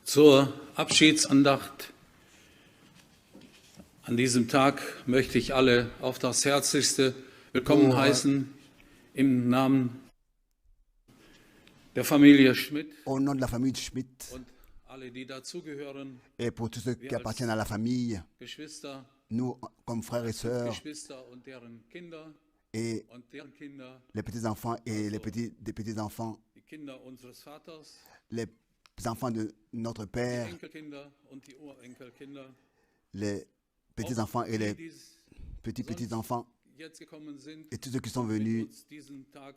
Zur Abschiedsandacht an diesem Tag möchte ich alle auf das Herzlichste willkommen heißen im Namen der Familie Schmidt Au nom de la famille Schmidt und alle, die dazugehören, et pour tous ceux qui appartiennent à la famille, Geschwister, nous comme frères et sœurs Geschwister und deren Kinder et und deren Kinder, les petits-enfants et les petits-enfants, die Kinder unseres Vaters, les enfants de notre die Père, Enkelkinder und die Urenkelkinder, les petits-enfants et les die petits-petits-enfants jetzt gekommen sind, et tous ceux qui sont mit venus uns diesen Tag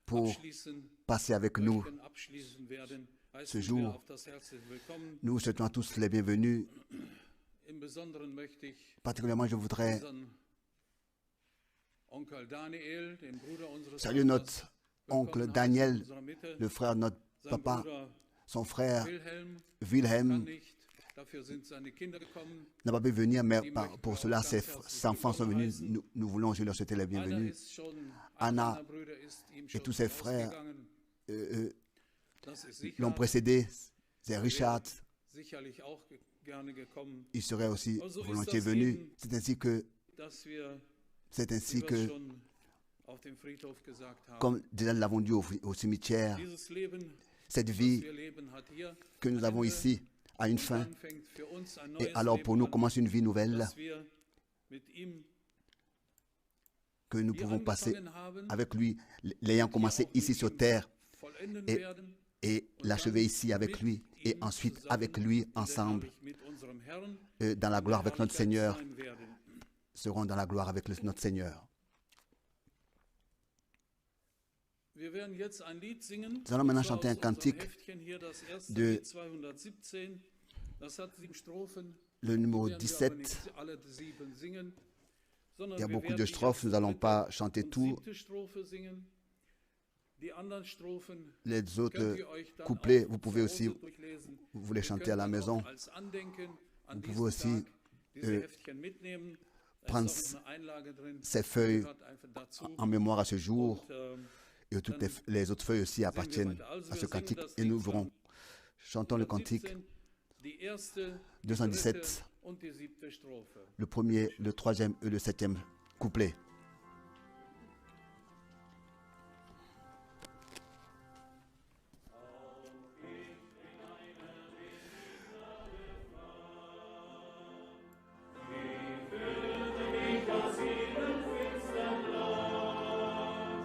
pour abschließen, passer avec nous abschließen werden, ce heißen wir jour. auf das Herzlich willkommen. Nous souhaitons à tous les bienvenus. Im Besonderen möchte ich Particulièrement, je voudrais unseren Onkel Daniel, den Bruder unseres saluer Vaters, notre oncle willkommen Daniel, heißen in unserer Mitte. le frère de notre Sein papa, Bruder son frère Wilhelm kann Wilhelm nicht, dafür sind seine Kinder gekommen. n'a pas pu venir, mais pour cela, ses enfants sont venus. Nous voulons aussi leur souhaiter la Anna bienvenue. ist schon, Anna einer seiner Brüder ist ihm Et schon tous ses frères vorausgegangen. Das ist sicher, l'ont précédé. C'est Richard. sicherlich auch gerne gekommen, Il serait aussi Also ist volontiers das venu. eben, C'est ainsi que, dass wir, c'est ainsi wie wir es que, schon auf dem Friedhof gesagt haben, comme déjà nous l'avons dit au cimetière, dieses Leben, cette das vie wir leben, hat hier que nous avons ici a une fin. dann fängt für uns ein Et neues alors pour Leben nous an, commence une vie nouvelle dass wir mit ihm que nous hier pouvons passer angefangen haben, avec lui, l'ayant commencé ici sur terre vollenden et, werden et l'achever ici avec lui et ensuite avec lui ensemble mit unserem Herrn dans la gloire avec notre Seigneur, sein werden. seront dans la gloire avec notre Seigneur. Wir werden jetzt ein Lied singen. Nous allons maintenant Das war chanter aus un unserem cantique Heftchen hier, das erste de Lied 217. Das hat 7 Strophen. le numéro Wir werden aber 17. nicht alle 7 singen, sondern Il y a wir beaucoup werden de die strophes, nous erste, n'allons dritte pas chanter und tout. 7. Strophe singen. Die anderen Strophen Les könnt autres ihr euch dann couplets, auch vous pouvez zu aussi, Hause durchlesen. vous les Ihr chanter könnt à la dann maison. auch als Andenken an Vous diesen pouvez aussi Tag diese Heftchen mitnehmen. Da prendre ist auch eine Einlage drin. ces feuilles Gehört einfach dazu. en mémoire à ce jour. Und, Et toutes les autres feuilles aussi appartiennent à ce cantique. Et nous verrons, chantons le cantique 17, die erste, die 217, dritte und die 7. Strophe. le premier, le troisième et le septième couplet.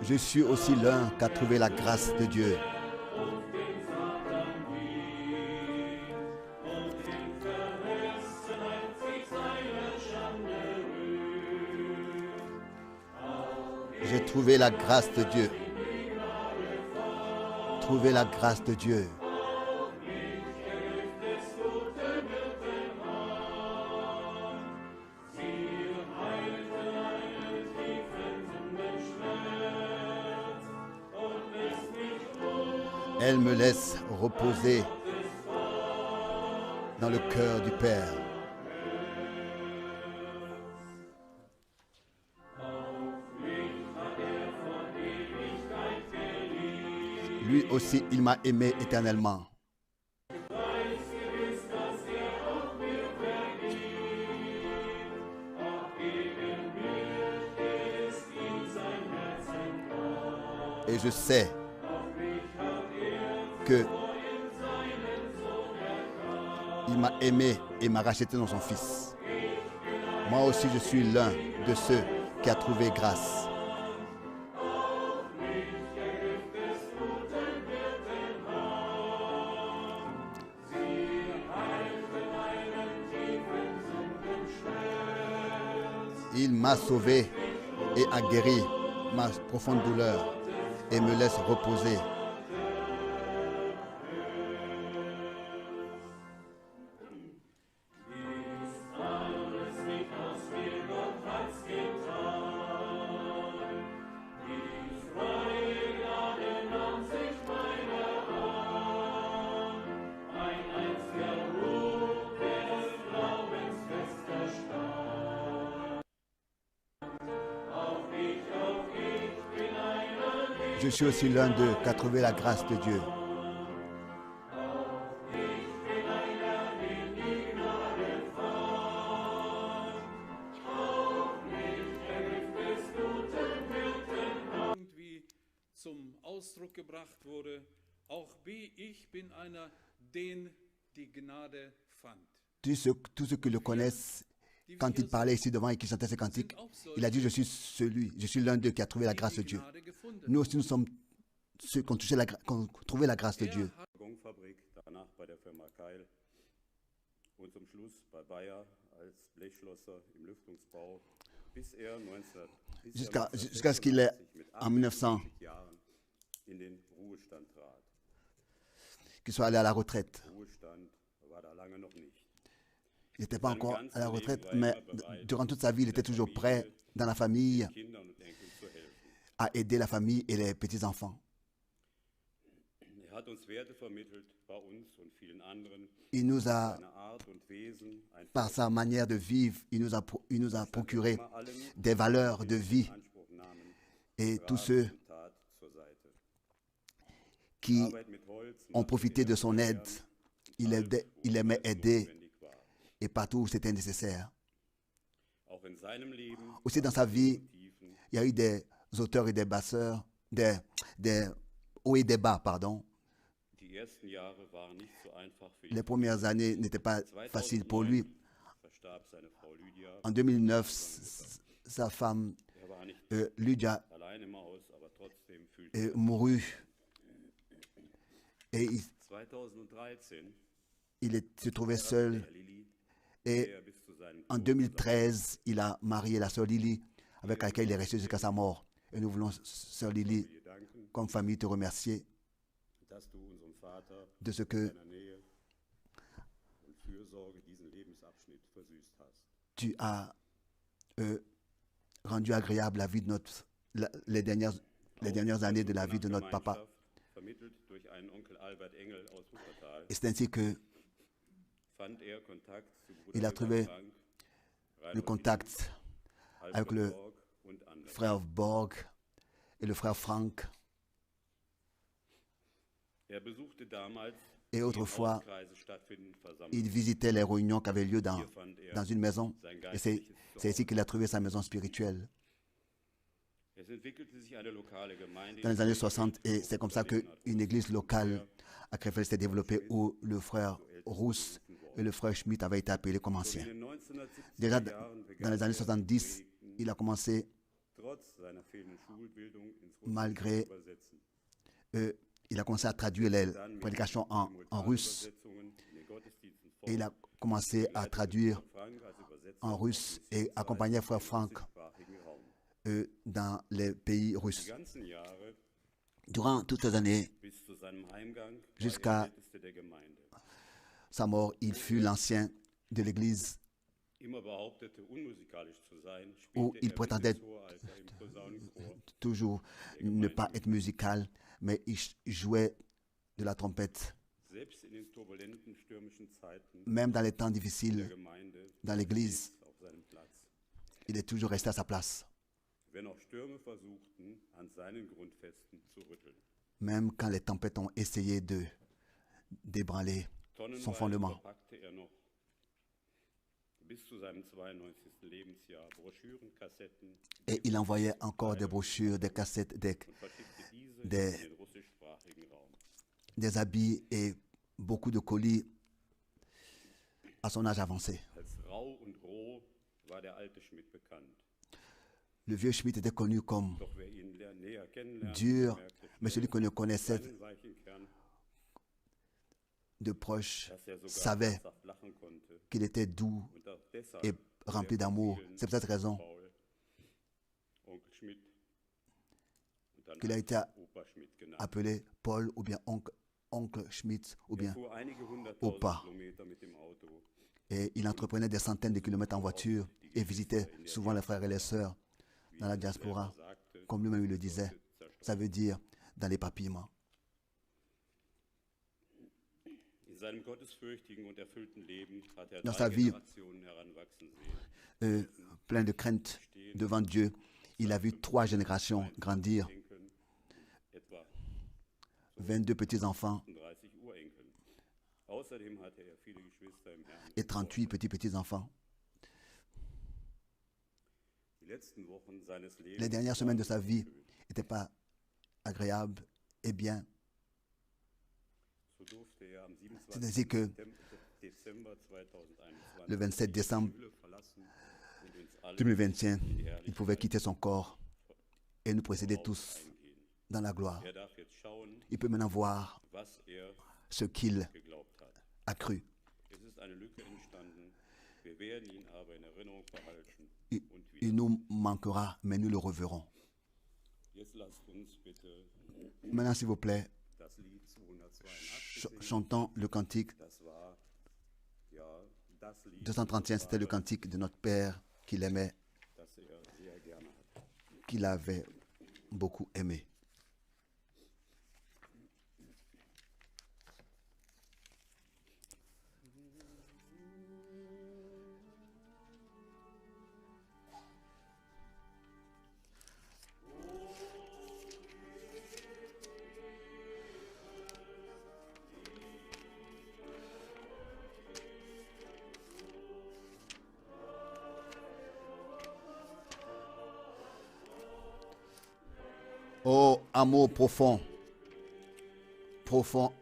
Je suis aussi l'un qu'a trouvé la grâce de Dieu. J'ai trouvé la grâce de Dieu. Trouvé la grâce de Dieu. Elle me laisse reposer dans le cœur du Père. Lui aussi, il m'a aimé éternellement. Et je sais que il m'a aimé et m'a racheté dans son Fils. Moi aussi, je suis l'un de ceux qui a trouvé grâce. Il m'a sauvé et a guéri ma profonde douleur et me laisse reposer. Je suis aussi l'un d'eux qui a trouvé la grâce de Dieu. Ausdruck gebracht wurde, auch ich bin einer, den die Gnade fand. Tous ceux qui le connaissent, quand il parlait ici devant et qui chantait ses cantiques, il a dit, je suis l'un d'eux qui a trouvé la grâce de Dieu. Nous aussi, nous sommes ceux qui ont trouvé la grâce de Dieu. Fabrik, danach bei der Firma Keil und zum Schluss bei Bayer als Blechschlosser im Lüftungsbau, bis er Jusqu'à ce qu'il ait, en 1900, Jahren in den Ruhestand trat. qu'il soit allé à la retraite. Ruhestand war da lange noch nicht. Il n'était pas encore à la retraite, mais durant toute sa vie, il était toujours prêt dans la famille Kindern und Enkeln zu helfen. à aider la famille et les petits-enfants. Er hat uns Werte vermittelt, bei uns und vielen anderen. Il nous a, Seine Art und Wesen, ein par sa manière de vivre, il nous a procuré des valeurs de vie. Anspruch nahmen, Et tous ceux und Tat zur Seite. qui Arbeit mit Holz, ont profité de son aide, il aimait aider notwendig war. et partout où c'était nécessaire. Auch in seinem Leben Aussi dans sa vie, Tiefen, il y a eu des auteurs et des basseurs, des hauts et des bas, pardon. die ersten Jahre waren nicht so einfach für Les premières années n'étaient pas faciles pour lui. verstarb seine Frau Lydia. En 2009, sa femme Er war nicht Lydia allein im Haus, aber trotzdem fühlte mourut. Et 2013 il se trouvait seul. der Lilly, Et der bis zu seinem en 2013, il a marié la sœur Lily, avec laquelle il est resté jusqu'à sa mort. Et nous voulons, sœur Lily, dir danken, comme famille, te remercier dass du unserem Vater de ce que deiner Nähe und Fürsorge diesen Lebensabschnitt versüßt hast. tu as rendu agréable la vie de les dernières années de la vie de notre papa. Vermittelt durch einen Onkel Albert Engel aus Wuppertal, Et c'est ainsi que fand er Kontakt zu il a Bruder trouvé Frank, le Reinhold contact Alfred avec le Borg und andere. frère Borg et le frère Frank. Er besuchte damals Et die autrefois, in Hauskreise stattfindenden il Versammlungen. visitait les réunions qui avaient lieu dans une maison. Et c'est ici qu'il a trouvé sa maison spirituelle. Es entwickelte sich eine lokale Gemeinde Dans les années 60, et c'est comme ça qu'une église locale à Krefeld s'est développée où le frère Rousse et le frère Schmidt avaient été appelés comme in anciens. den 1970er Déjà Jahren dans les années 70, il a commencé, trotz seiner fehlenden Schulbildung ins Russische Malgré- zu übersetzen. il a commencé à traduire les Dann mit prédications en russe. Simultanübersetzungen in den Gottesdiensten Et il a commencé à traduire en russe et accompagner frère Frank dans les pays russes. Die ganzen Jahre Durant toutes ces années, bis zu seinem Heimgang war Jusqu'à- er der Älteste der Gemeinde. sa mort, il fut l'ancien de l'église Immer behauptete, unmusikalisch zu sein, où spielte il er prétendait bis ins hohe Alter im Posaunenchor. toujours ne pas être musical, mais il jouait de la trompette. Selbst in den turbulenten, stürmischen Zeiten Même dans les temps der difficiles, Gemeinde dans l'église, auf seinem Platz. il est toujours resté à sa place. Wenn auch Stürme versuchten, an seinen Grundfesten zu rütteln. Même quand les tempêtes ont essayé de d'ébranler son Tonnenweise fondement. verpackte er noch bis zu seinem 92. Lebensjahr Broschüren, Kassetten Et il envoyait encore des brochures, des cassettes, und verschickte diese Des- in den russischsprachigen Raum. des habits et beaucoup de colis à son âge avancé. Als rau und roh war der alte Schmidt bekannt. Le vieux Schmidt était connu comme Doch wer ihn näher kennenlernte, dur, merkte mais celui qu'on ne connaissait seinen weichen Kern, de proche dass er sogar savait herzhaft lachen konnte. qu'il était doux Und auch deshalb et rempli der d'amour. vielen C'est pour cette raison Paul, Onkel Schmidt und dann qu'il a été Opa Schmidt genannt. appelé Paul ou bien oncle Schmidt ou Er bien fuhr einige hunderttausend Opa. Kilometer mit dem Auto. Et il entreprenait des centaines de kilomètres en voiture et visitait souvent les frères et les sœurs dans la diaspora. Comme lui-même il le disait, ça veut dire dans l'éparpillement. In seinem gottesfürchtigen und erfüllten Leben hat er Dans 3 sa vie, Generationen heranwachsen sehen. Plein de crainte devant Dieu, il a vu 3 générations grandir, Enkeln, etwa 22 petits-enfants 38 Urenkeln. Außerdem hatte er viele Geschwister im Herrn. et 38 petits-enfants. Die letzten Wochen seines Lebens Les dernières semaines de sa vie n'étaient pas agréables Eh bien, So durfte er am c'est ainsi 27. que Dezember le 2021 27 décembre die Hülle verlassen und uns alle 2021, in die il pouvait Herrlichkeit quitter son corps et nous précéder voraus tous eingehen. dans la gloire. Er darf jetzt schauen, Il peut maintenant voir was er ce qu'il geglaubt hat. a cru. Es ist eine Lücke entstanden. Wir werden ihn aber in Erinnerung behalten Il, und il wieder. nous manquera, mais nous le reverrons. Jetzt lasst uns bitte Maintenant, s'il vous plaît, das Lied 282 singen. chantons le cantique Das war ja das Lied, 231, c'était le cantique de notre Père qu'il aimait, das er sehr gerne hat. qu'il avait beaucoup aimé. Oh, amour profond, profond.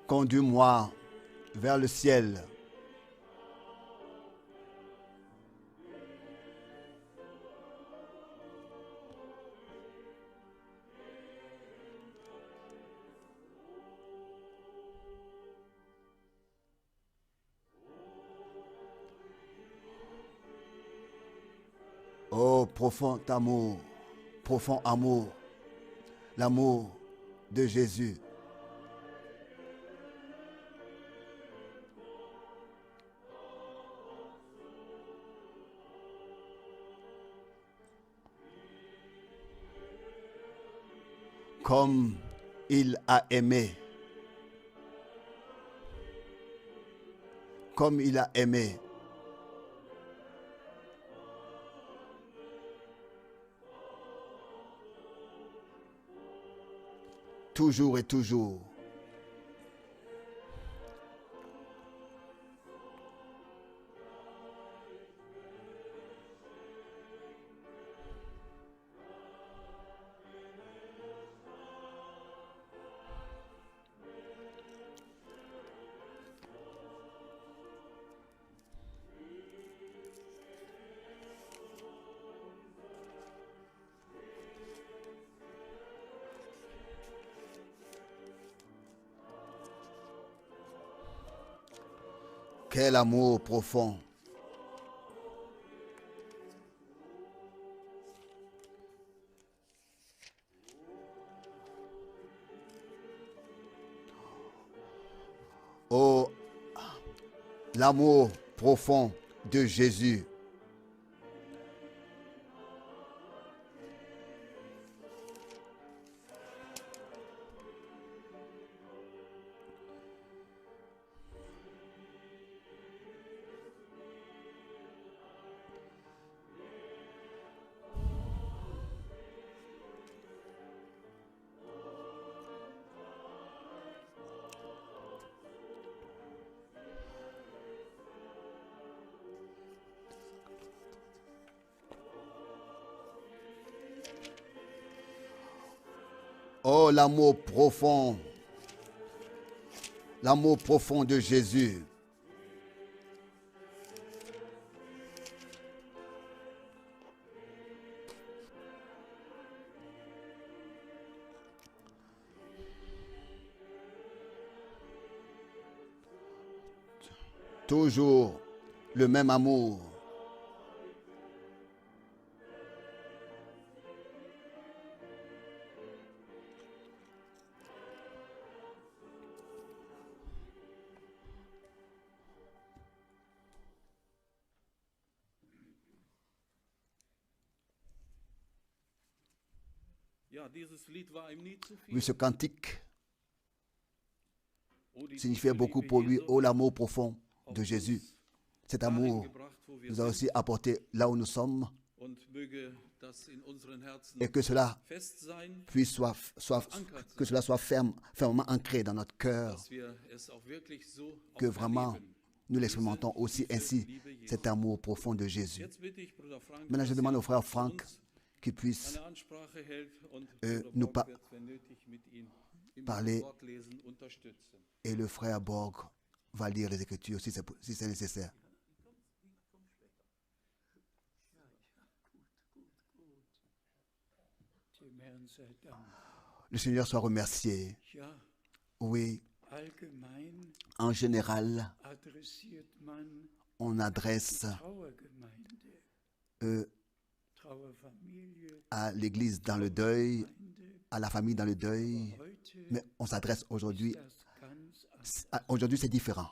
Conduis-moi vers le ciel. Oh, profond amour, l'amour de Jésus. Comme il a aimé. Comme il a aimé. Toujours et toujours. Quel amour profond. Oh, l'amour profond de Jésus. Oh, l'amour profond de Jésus. Toujours le même amour. Ja, dieses Lied war ihm nie zu viel. Oui, ce cantique Oh, die signifiait tiefe beaucoup Liebe pour lui. Jesu Oh, l'amour profond hat de Jésus. uns Cet dahin amour gebracht, wo wir nous a aussi sind. apporté là où nous sommes Und möge das in unseren Herzen et que cela fest sein, puisse que cela soit fermement ancré dans notre cœur, dass wir es auch wirklich so que auch vraiment erleben. nous l'expérimentons aussi Diese ainsi, Liebe Jesu. cet amour profond de Jésus. Jetzt bitte ich Bruder Frank, Maintenant, je dass demande er au frère für Franck uns qu'il puisse eine Ansprache hält und nous Bruder Bock wird, wenn nötig, mit ihm im parler. Wortlesen unterstützen. Et le frère Borg va lire les Écritures si c'est nécessaire. Dem Herrn sei Dank. Le Seigneur soit remercié. Ja, Oui, allgemein en général, adressiert man on adresse Trauergemeinde, Trauerfamilie, à l'Église dans le deuil, Gemeinde. à la famille dans le deuil, Heute mais on s'adresse aujourd'hui. ist das ganz anders. Aujourd'hui, c'est différent.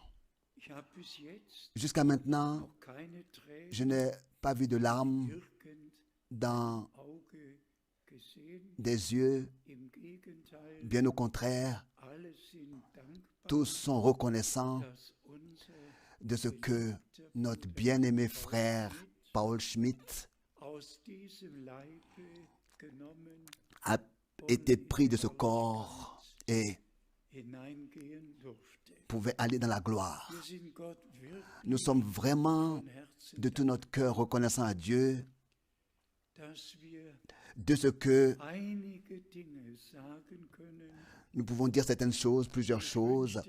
Ich habe bis jetzt Jusqu'à maintenant, noch keine Tränen je n'ai pas vu de larmes irgend dans Auge gesehen. des yeux. Im Gegenteil, Bien au contraire, alle sind dankbar, tous sont reconnaissants dass unser de ce que notre bien-aimé frère Paul Schmidt aus diesem Leibe genommen a été pris de ce corps et hineingehen durfte. pouvait aller dans la gloire. Wir sind Gott wirklich Nous sommes vraiment von Herzen, de tout notre cœur reconnaissants à Dieu dass wir de ce que einige Dinge sagen können. nous pouvons dire certaines choses, plusieurs choses.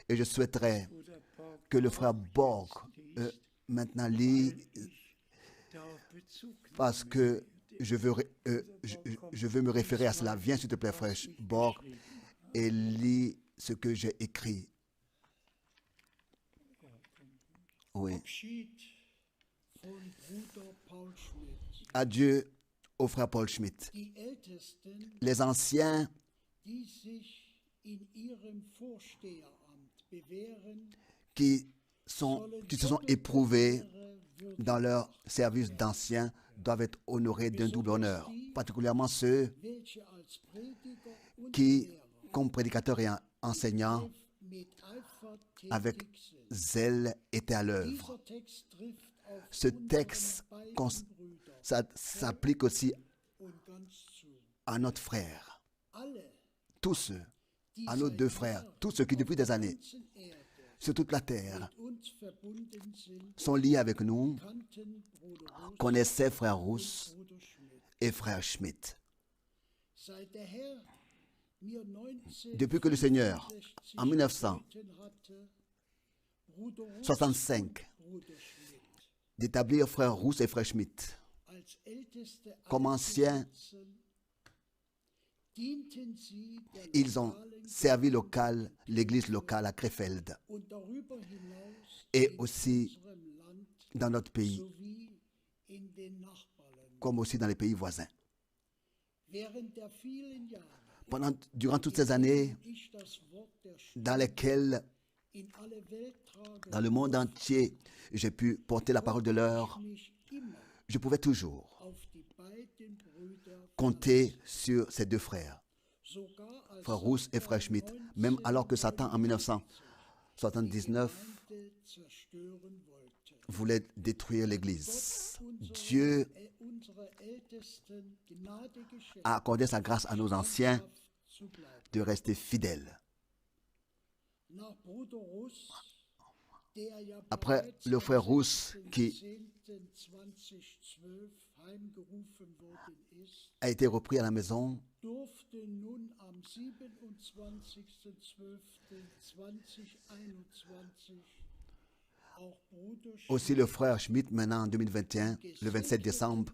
Et je souhaiterais Bruder Borg que le frère Borg maintenant lit, darauf Bezug parce que je veux me référer à cela. Viens s'il te plaît, frère Borg, et lis ce que j'ai écrit. Oui. Abschied von Bruder Paul Schmidt. Adieu au frère Paul Schmidt. Die Ältesten, Les anciens die sich in ihrem Vorsteheramt bewähren, qui se sont éprouvés dans leur service d'anciens doivent être honorés d'un double honneur, particulièrement ceux welche als Prediger und qui, Lehrer comme prédicateurs et enseignants, mit Eifer avec tätig sind. zèle étaient à l'œuvre. Dieser Text trifft auf Ce unsere texte beiden Brüder ça s'applique aussi und ganz zu. à notre frère, Alle, tous ceux, die à nos seit deux frères, Jahren tous ceux qui depuis auf des der années ganzen Erde sur toute la terre mit uns verbunden sind, sont liés avec nous, kannten Bruder Rus connaissaient frère Rousse und Bruder Schmidt. et frère Schmidt. Seit der Herr mir Depuis que le Seigneur, en 1965, 1965, d'établir frère Rousse et frère Schmidt comme anciens, ils ont servi l'église locale à Krefeld et aussi dans notre pays, comme aussi dans les pays voisins. Durant toutes ces années dans lesquelles, dans le monde entier, j'ai pu porter la parole de l'heure, je pouvais toujours compter sur ces deux frères, frère Rousse et frère Schmidt, même alors que Satan, en 1979, voulait détruire l'Église. Dieu a accordé sa grâce à nos anciens de rester fidèles. Après le frère Rousse qui a été repris à la maison, aussi le frère Schmidt, maintenant en 2021, le 27 décembre,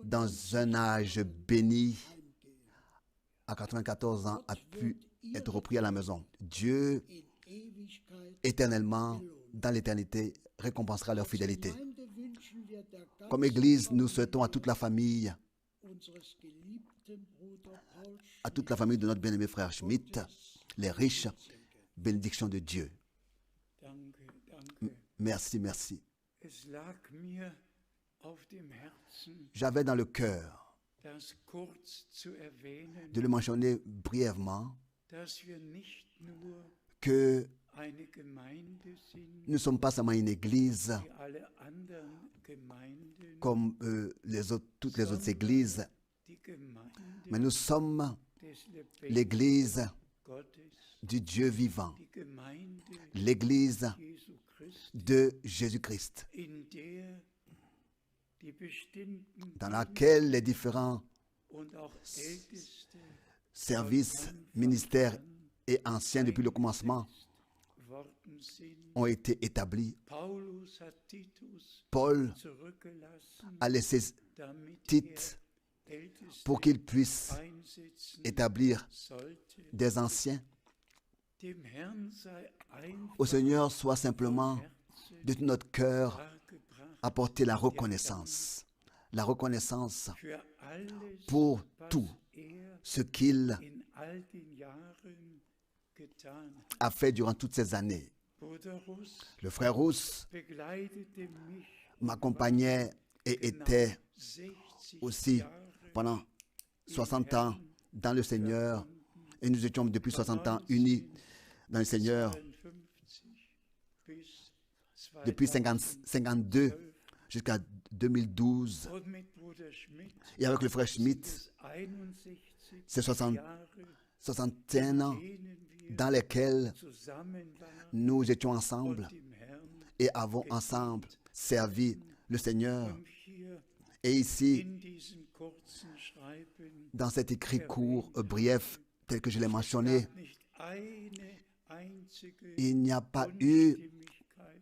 dans un âge béni, à 94 ans, a pu être repris à la maison. Dieu, éternellement, dans l'éternité, récompensera leur fidélité. Comme Église, nous souhaitons à toute la famille de notre bien-aimé frère Schmidt, les riches bénédictions de Dieu. Merci, merci. J'avais dans le cœur das kurz zu erwähnen, de le mentionner brièvement, dass wir nicht nur que eine Gemeinde sind, nous ne sommes pas seulement une église wie alle anderen Gemeinden, comme toutes les autres églises, die Gemeinde mais nous sommes des lebendigen l'église Gottes, du Dieu vivant, die Gemeinde l'église Jesu Christi, de Jésus-Christ, in der die bestimmten dans laquelle les différents und auch Älteste services, ministères et anciens depuis le commencement worden sind. ont été établis. Paulus hat Titus Paul zurückgelassen, a laissé damit Tite Älteste pour qu'il puisse einsetzen établir sollte. des anciens. Dem Herrn sei einfach Au Seigneur soit simplement Herzen de tout notre cœur dargebracht apporter la reconnaissance für alles, pour was tout er ce qu'il in all den Jahren getan hat. a fait durant toutes ces années. Bruder Russ Le frère Rousse begleitete mich m'accompagnait et était 60 aussi Jahre pendant 60 ans dans le Seigneur et nous étions depuis 60 ans unis dans le Seigneur 52 bis depuis 52 jusqu'à 2012 und mit Bruder Schmidt et avec le frère Schmidt, des 61 c'est 60 Jahre, 61 ans denen wir dans lesquels zusammen waren nous étions ensemble und dem Herrn. et avons ensemble servi le Seigneur. Und hier Et ici, in diesem kurzen Schreiben dans cet écrit court, brief, tel que je l'ai mentionné, gab nicht eine einzige il n'y a pas eu Unstimmigkeit.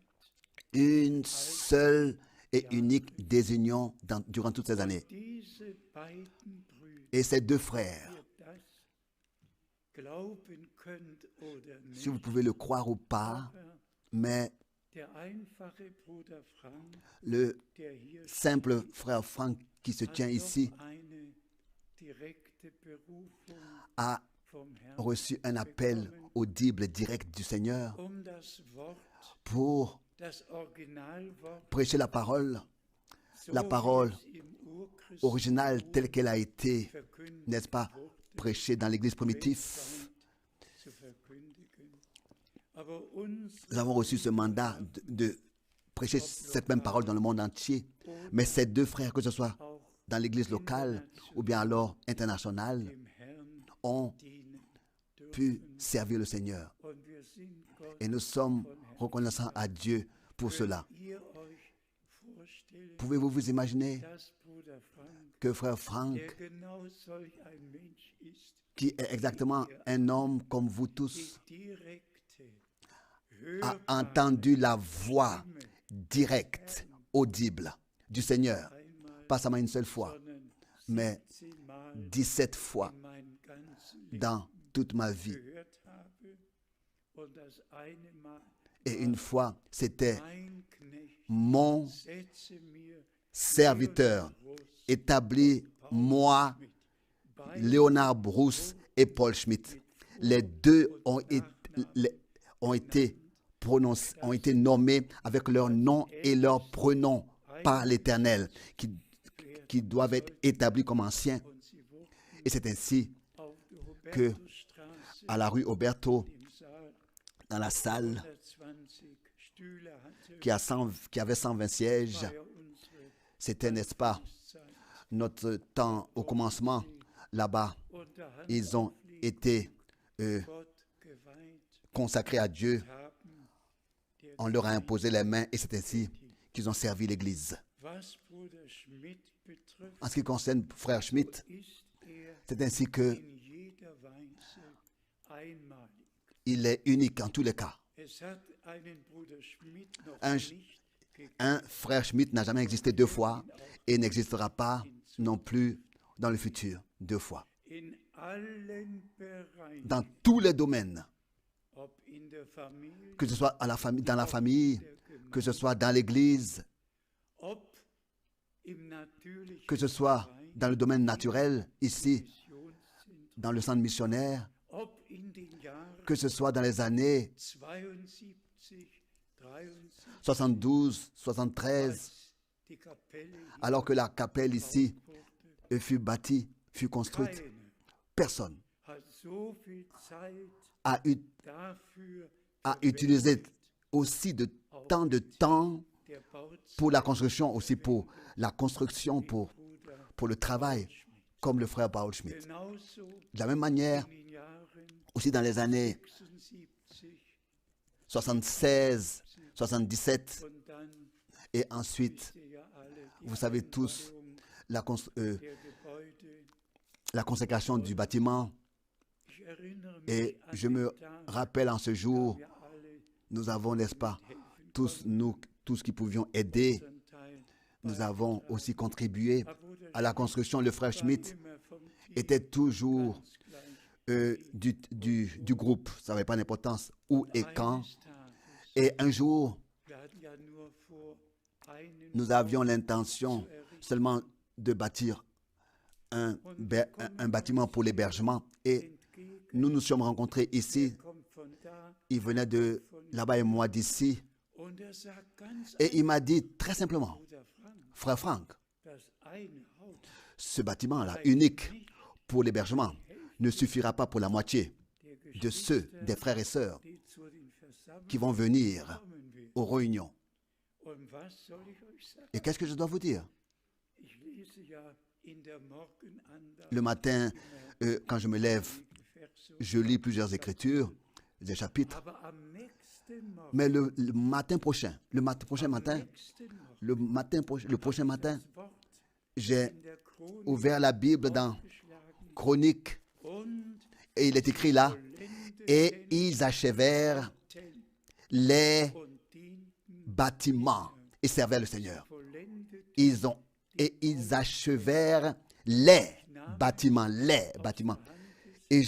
une seule et unique désunion durant toutes ces années. Diese beiden Brüder, Et ces deux frères, ihr das glauben könnt oder nicht, si vous pouvez le croire ou pas, aber mais der einfache Bruder Frank, le der hier simple frère Franck qui se hat tient ici doch eine direkte Berufung a vom Herrn reçu un appel audible direct du Seigneur um das Wort, pour das Originalwort, prêcher la parole so la parole wie es im Urchristen originale telle qu'elle a été, verkündigt n'est-ce pas, wurde, prêchée dans l'église primitive. zu verkündigen. Aber uns Nous avons reçu ce mandat de prêcher cette même parole dans le monde entier. Mais ces deux frères, que ce soit auch dans l'église locale ou bien alors internationale, dem Herrn ont dienen dürfen. pu servir le Seigneur. Und wir sind Gott Et nous sommes reconnaissants à Dieu pour cela. ihr euch vorstellen, Pouvez-vous vous imaginer dass Bruder Frank, que frère Franck, der genau solch ein Mensch ist, qui est exactement un homme comme vous tous, die direkte, a hörbare entendu la voix directe, audible du Seigneur, einmal, pas seulement une seule fois, sondern mais 17 Mal 17 fois in meinem ganzen Leben dans toute ma vie. gehört habe. Und das eine Mal Et une fois, c'était mein Knecht, mon setze mir serviteur, établi moi, Léonard Brousse et Paul Schmitt. Les deux ont été prononcés, ont été nommés avec leur nom et leur prénom par l'Éternel, qui doivent être établis comme anciens. und sie wurden Et c'est ainsi auf der que Hubertusstraße à la rue Auberto, im Saal dans la salle 120 Stühle hatte, qui avait 120 sièges, war ja unsere c'était, n'est-ce pas, Zeit. notre temps au commencement. Là-bas, Und der Hand ils ont été Gott geweiht consacrés à Dieu. haben, der On leur a imposé les mains et c'est ainsi qu'ils ont servi l'Église. was Bruder Schmidt betrifft, En ce qui concerne frère Schmitt, ist c'est ainsi que in jeder Weise einmalig. il est unique en tous les cas. Es hat einen Bruder Schmidt noch Un- nicht gegeben. Un frère Schmitt n'a jamais existé deux fois et n'existera pas non plus dans le futur deux fois. In allen Bereichen, Dans tous les domaines, ob in der Familie, que ce soit à la famille, dans la famille, que ce soit dans l'Église, ob im natürlichen que ce soit dans le domaine naturel, ici, Missionszentrum, dans le centre missionnaire, ob in den Jahren que ce soit dans les années 72, 73, 72, 73, als die Kapelle alors que la chapelle ici wurde, fut bâtie, fut construite. Keiner Personne hat so viel Zeit a, eu, dafür a utilisé aussi de tant de temps der pour la construction, aussi pour la construction, pour le travail, comme le frère Paul Schmidt. Genauso De la même manière, in den Jahren aussi dans les années 76 76, 77, und dann et ensuite, wisst ihr ja alle die vous savez tous, Einweihung la, der Gebäude. la consécration du bâtiment. Ich erinnere mich Et an je den me Tag, rappelle en ce jour, wir alle nous avons, n'est-ce pas, helfen tous nous, tous qui pouvions aider, unseren Teil nous avons aussi contribué Aber Bruder à la construction. Le frère war Schmidt immer vom Team était toujours ganz gleich. du groupe, ça n'avait pas d'importance où et quand. Eines Tages, Et un jour, wir hatten ja nur vor, einen nous avions l'intention seulement de bâtir un bâtiment pour l'hébergement. Et entgegen, nous nous sommes rencontrés ici. kommt von da Il venait de là-bas et moi d'ici. und sagt ganz Et il m'a dit très simplement, Bruder Frank, frère Franck, das eine Haus ce bâtiment-là, unique pour l'hébergement, ne suffira pas pour la moitié der de ceux, des frères et sœurs, die zu den Versammlungen qui vont venir kommen will. aux réunions. Und was soll ich euch sagen? Et qu'est-ce que je dois vous dire? Ich lese ja in der Morgenandacht Le matin, quand je me lève, Verse, je lis plusieurs écritures, des chapitres. aber am nächsten Morgen, Mais le matin prochain, matin, nächsten Morgen, le prochain matin, das Wort j'ai in der Chronik ouvert la Bible dans geschlagen Chronique und et il est écrit là, vollendeten et ils achevèrent les und dienten, bâtiments et servaient le Seigneur. vollendeten Ils achevèrent les bâtiments. Et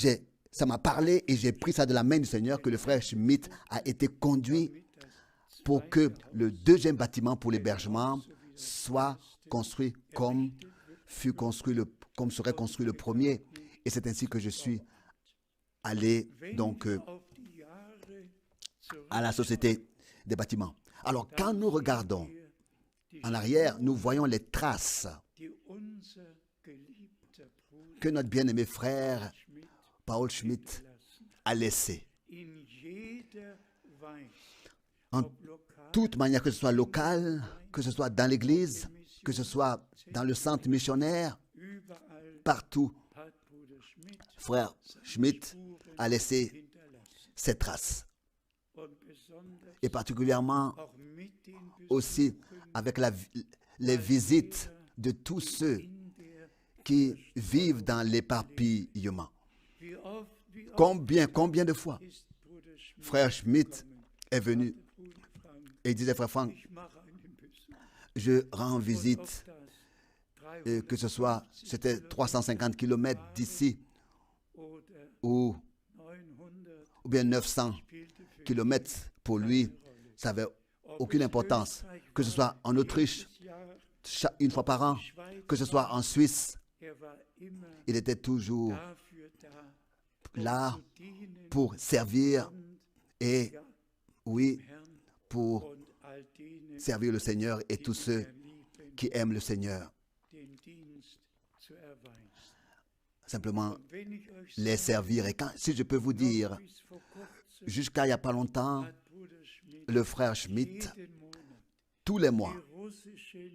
ça m'a parlé et j'ai pris ça de la main du Seigneur que le frère Schmidt a été conduit pour que le deuxième bâtiment pour l'hébergement soit construit comme serait construit le premier. Et c'est ainsi que je suis allé donc auf die Jahre à la société des bâtiments. Alors quand nous regardons die en arrière, nous voyons les traces die unser geliebter Bruder que notre bien-aimé frère Schmidt Paul Schmidt lassen. a laissées. In jeder Weise, En ob lokal, toute manière, que ce soit local, que ce soit dans l'église, que ce soit dans le centre missionnaire, überall partout, hat Bruder Schmidt frère Schmidt Spuren a laissé hinterlassen. ses traces. Und besonders Et particulièrement auch mit den aussi Besuchen avec les visites de tous ceux in der, qui vivent dans l'éparpillement. wie oft Combien de fois ist Bruder Schmidt frère Schmidt gekommen? est venu Bruder Frank, et il disait, frère Franck, ich mache einen Besuch. je rends Und visite, ob das que ce soit, c'était 350 km d'ici oder ou 900 bien 900 spielte für km pour lui, ça n'avait aucune importance. Que ce soit en Autriche, jedes Jahr, une fois par an, que ce soit en Suisse, war immer il était toujours dafür da, là zu dienen pour servir und et, oui, Herrn pour und all denen, servir le Seigneur et tous ceux lieben, qui aiment le Seigneur. den Dienst zu erweisen. Simplement Wenn ich euch les servir. Et si je peux vous dire, bis vor kurzem jusqu'à il n'y a pas longtemps, hat Bruder Schmidt le frère Schmidt, jeden Monat tous les mois, die russischen,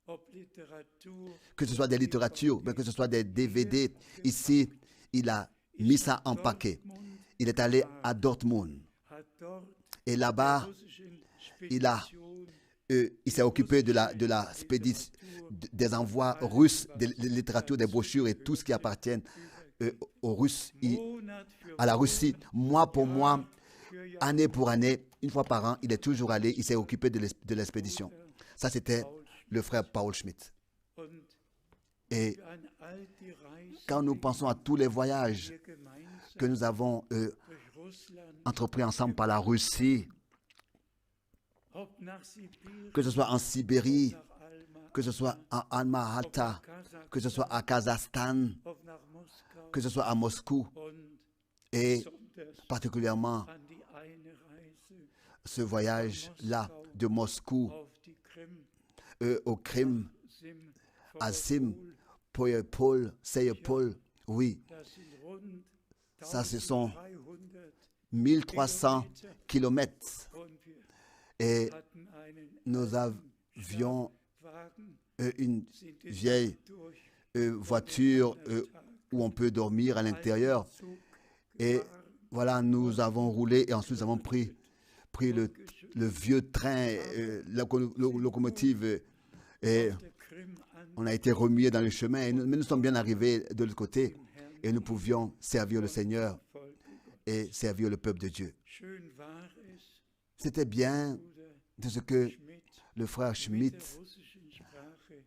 ob Literatur, que ce soit des littératures, mais que ce soit des DVD, ici, il a mis ça en paquet. Il est allé à Dortmund. hat dort Et là-bas, russischen il a Speditionen il s'est occupé de la spédition, des envois russes, des littératures, des brochures et tout ce qui appartient aux Russes, Monat für à la Russie. Mois pour mois, für Jahr année pour année, une fois par an, il est toujours allé, il s'est occupé de l'expédition. Ça, c'était le frère Paul Schmidt. und Et an all die Reisen, quand nous pensons à tous les voyages die wir gemeinsam que nous avons durch Russland, entrepris ensemble par la Russie, ob nach Sibirien, que ce soit en Sibérie, nach Alma, que ce soit en Alma-Ata, Kasachstan, que ce soit à Kazakhstan, ob nach Moskau que ce soit à Moscou, und et besonders particulièrement an die eine Reise ce voyage-là de Moscou auf die Krim, au Krim, Sim, à Sim, Paul, Sayer Paul, oui, das sind rund ça ce sont 1300 1300 kilomètres und wir et hatten einen nous avions Wagen, une sind in vieille durch voiture où on peut dormir à l'intérieur. Zug Et gefahren, voilà, nous avons roulé et ensuite nous avons pris le vieux train, locomotive, et der Krim an on a été remué dans le chemin. Mais nous sommes bien arrivés de l'autre côté et nous pouvions servir le Seigneur Volke. et servir le peuple de Dieu. Schön war es, C'était bien Bruder de ce que Schmidt le frère mit Schmidt der russischen Sprache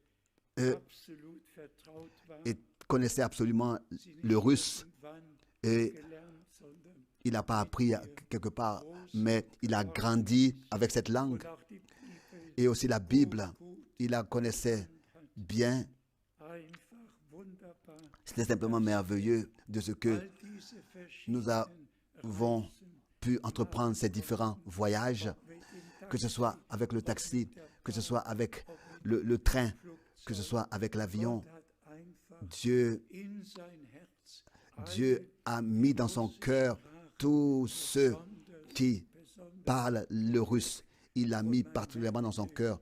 euh, absolut vertraut war, et connaissait absolument le russe wann et gelernt, sondern il n'a pas appris quelque part, mais il a grandi avec cette langue. auch die Bibel Et aussi la Bible, il la connaissait bien. einfach wunderbar. C'était simplement merveilleux de ce que All diese nous verschiedenen avons pu entreprendre ces différents voyages, que ce soit avec le taxi, que ce soit avec le train, que ce soit avec l'avion. hat einfach Dieu, in sein Herz Dieu a mis dans son cœur tous ceux qui parlent le russe. Il a mis particulièrement dans son cœur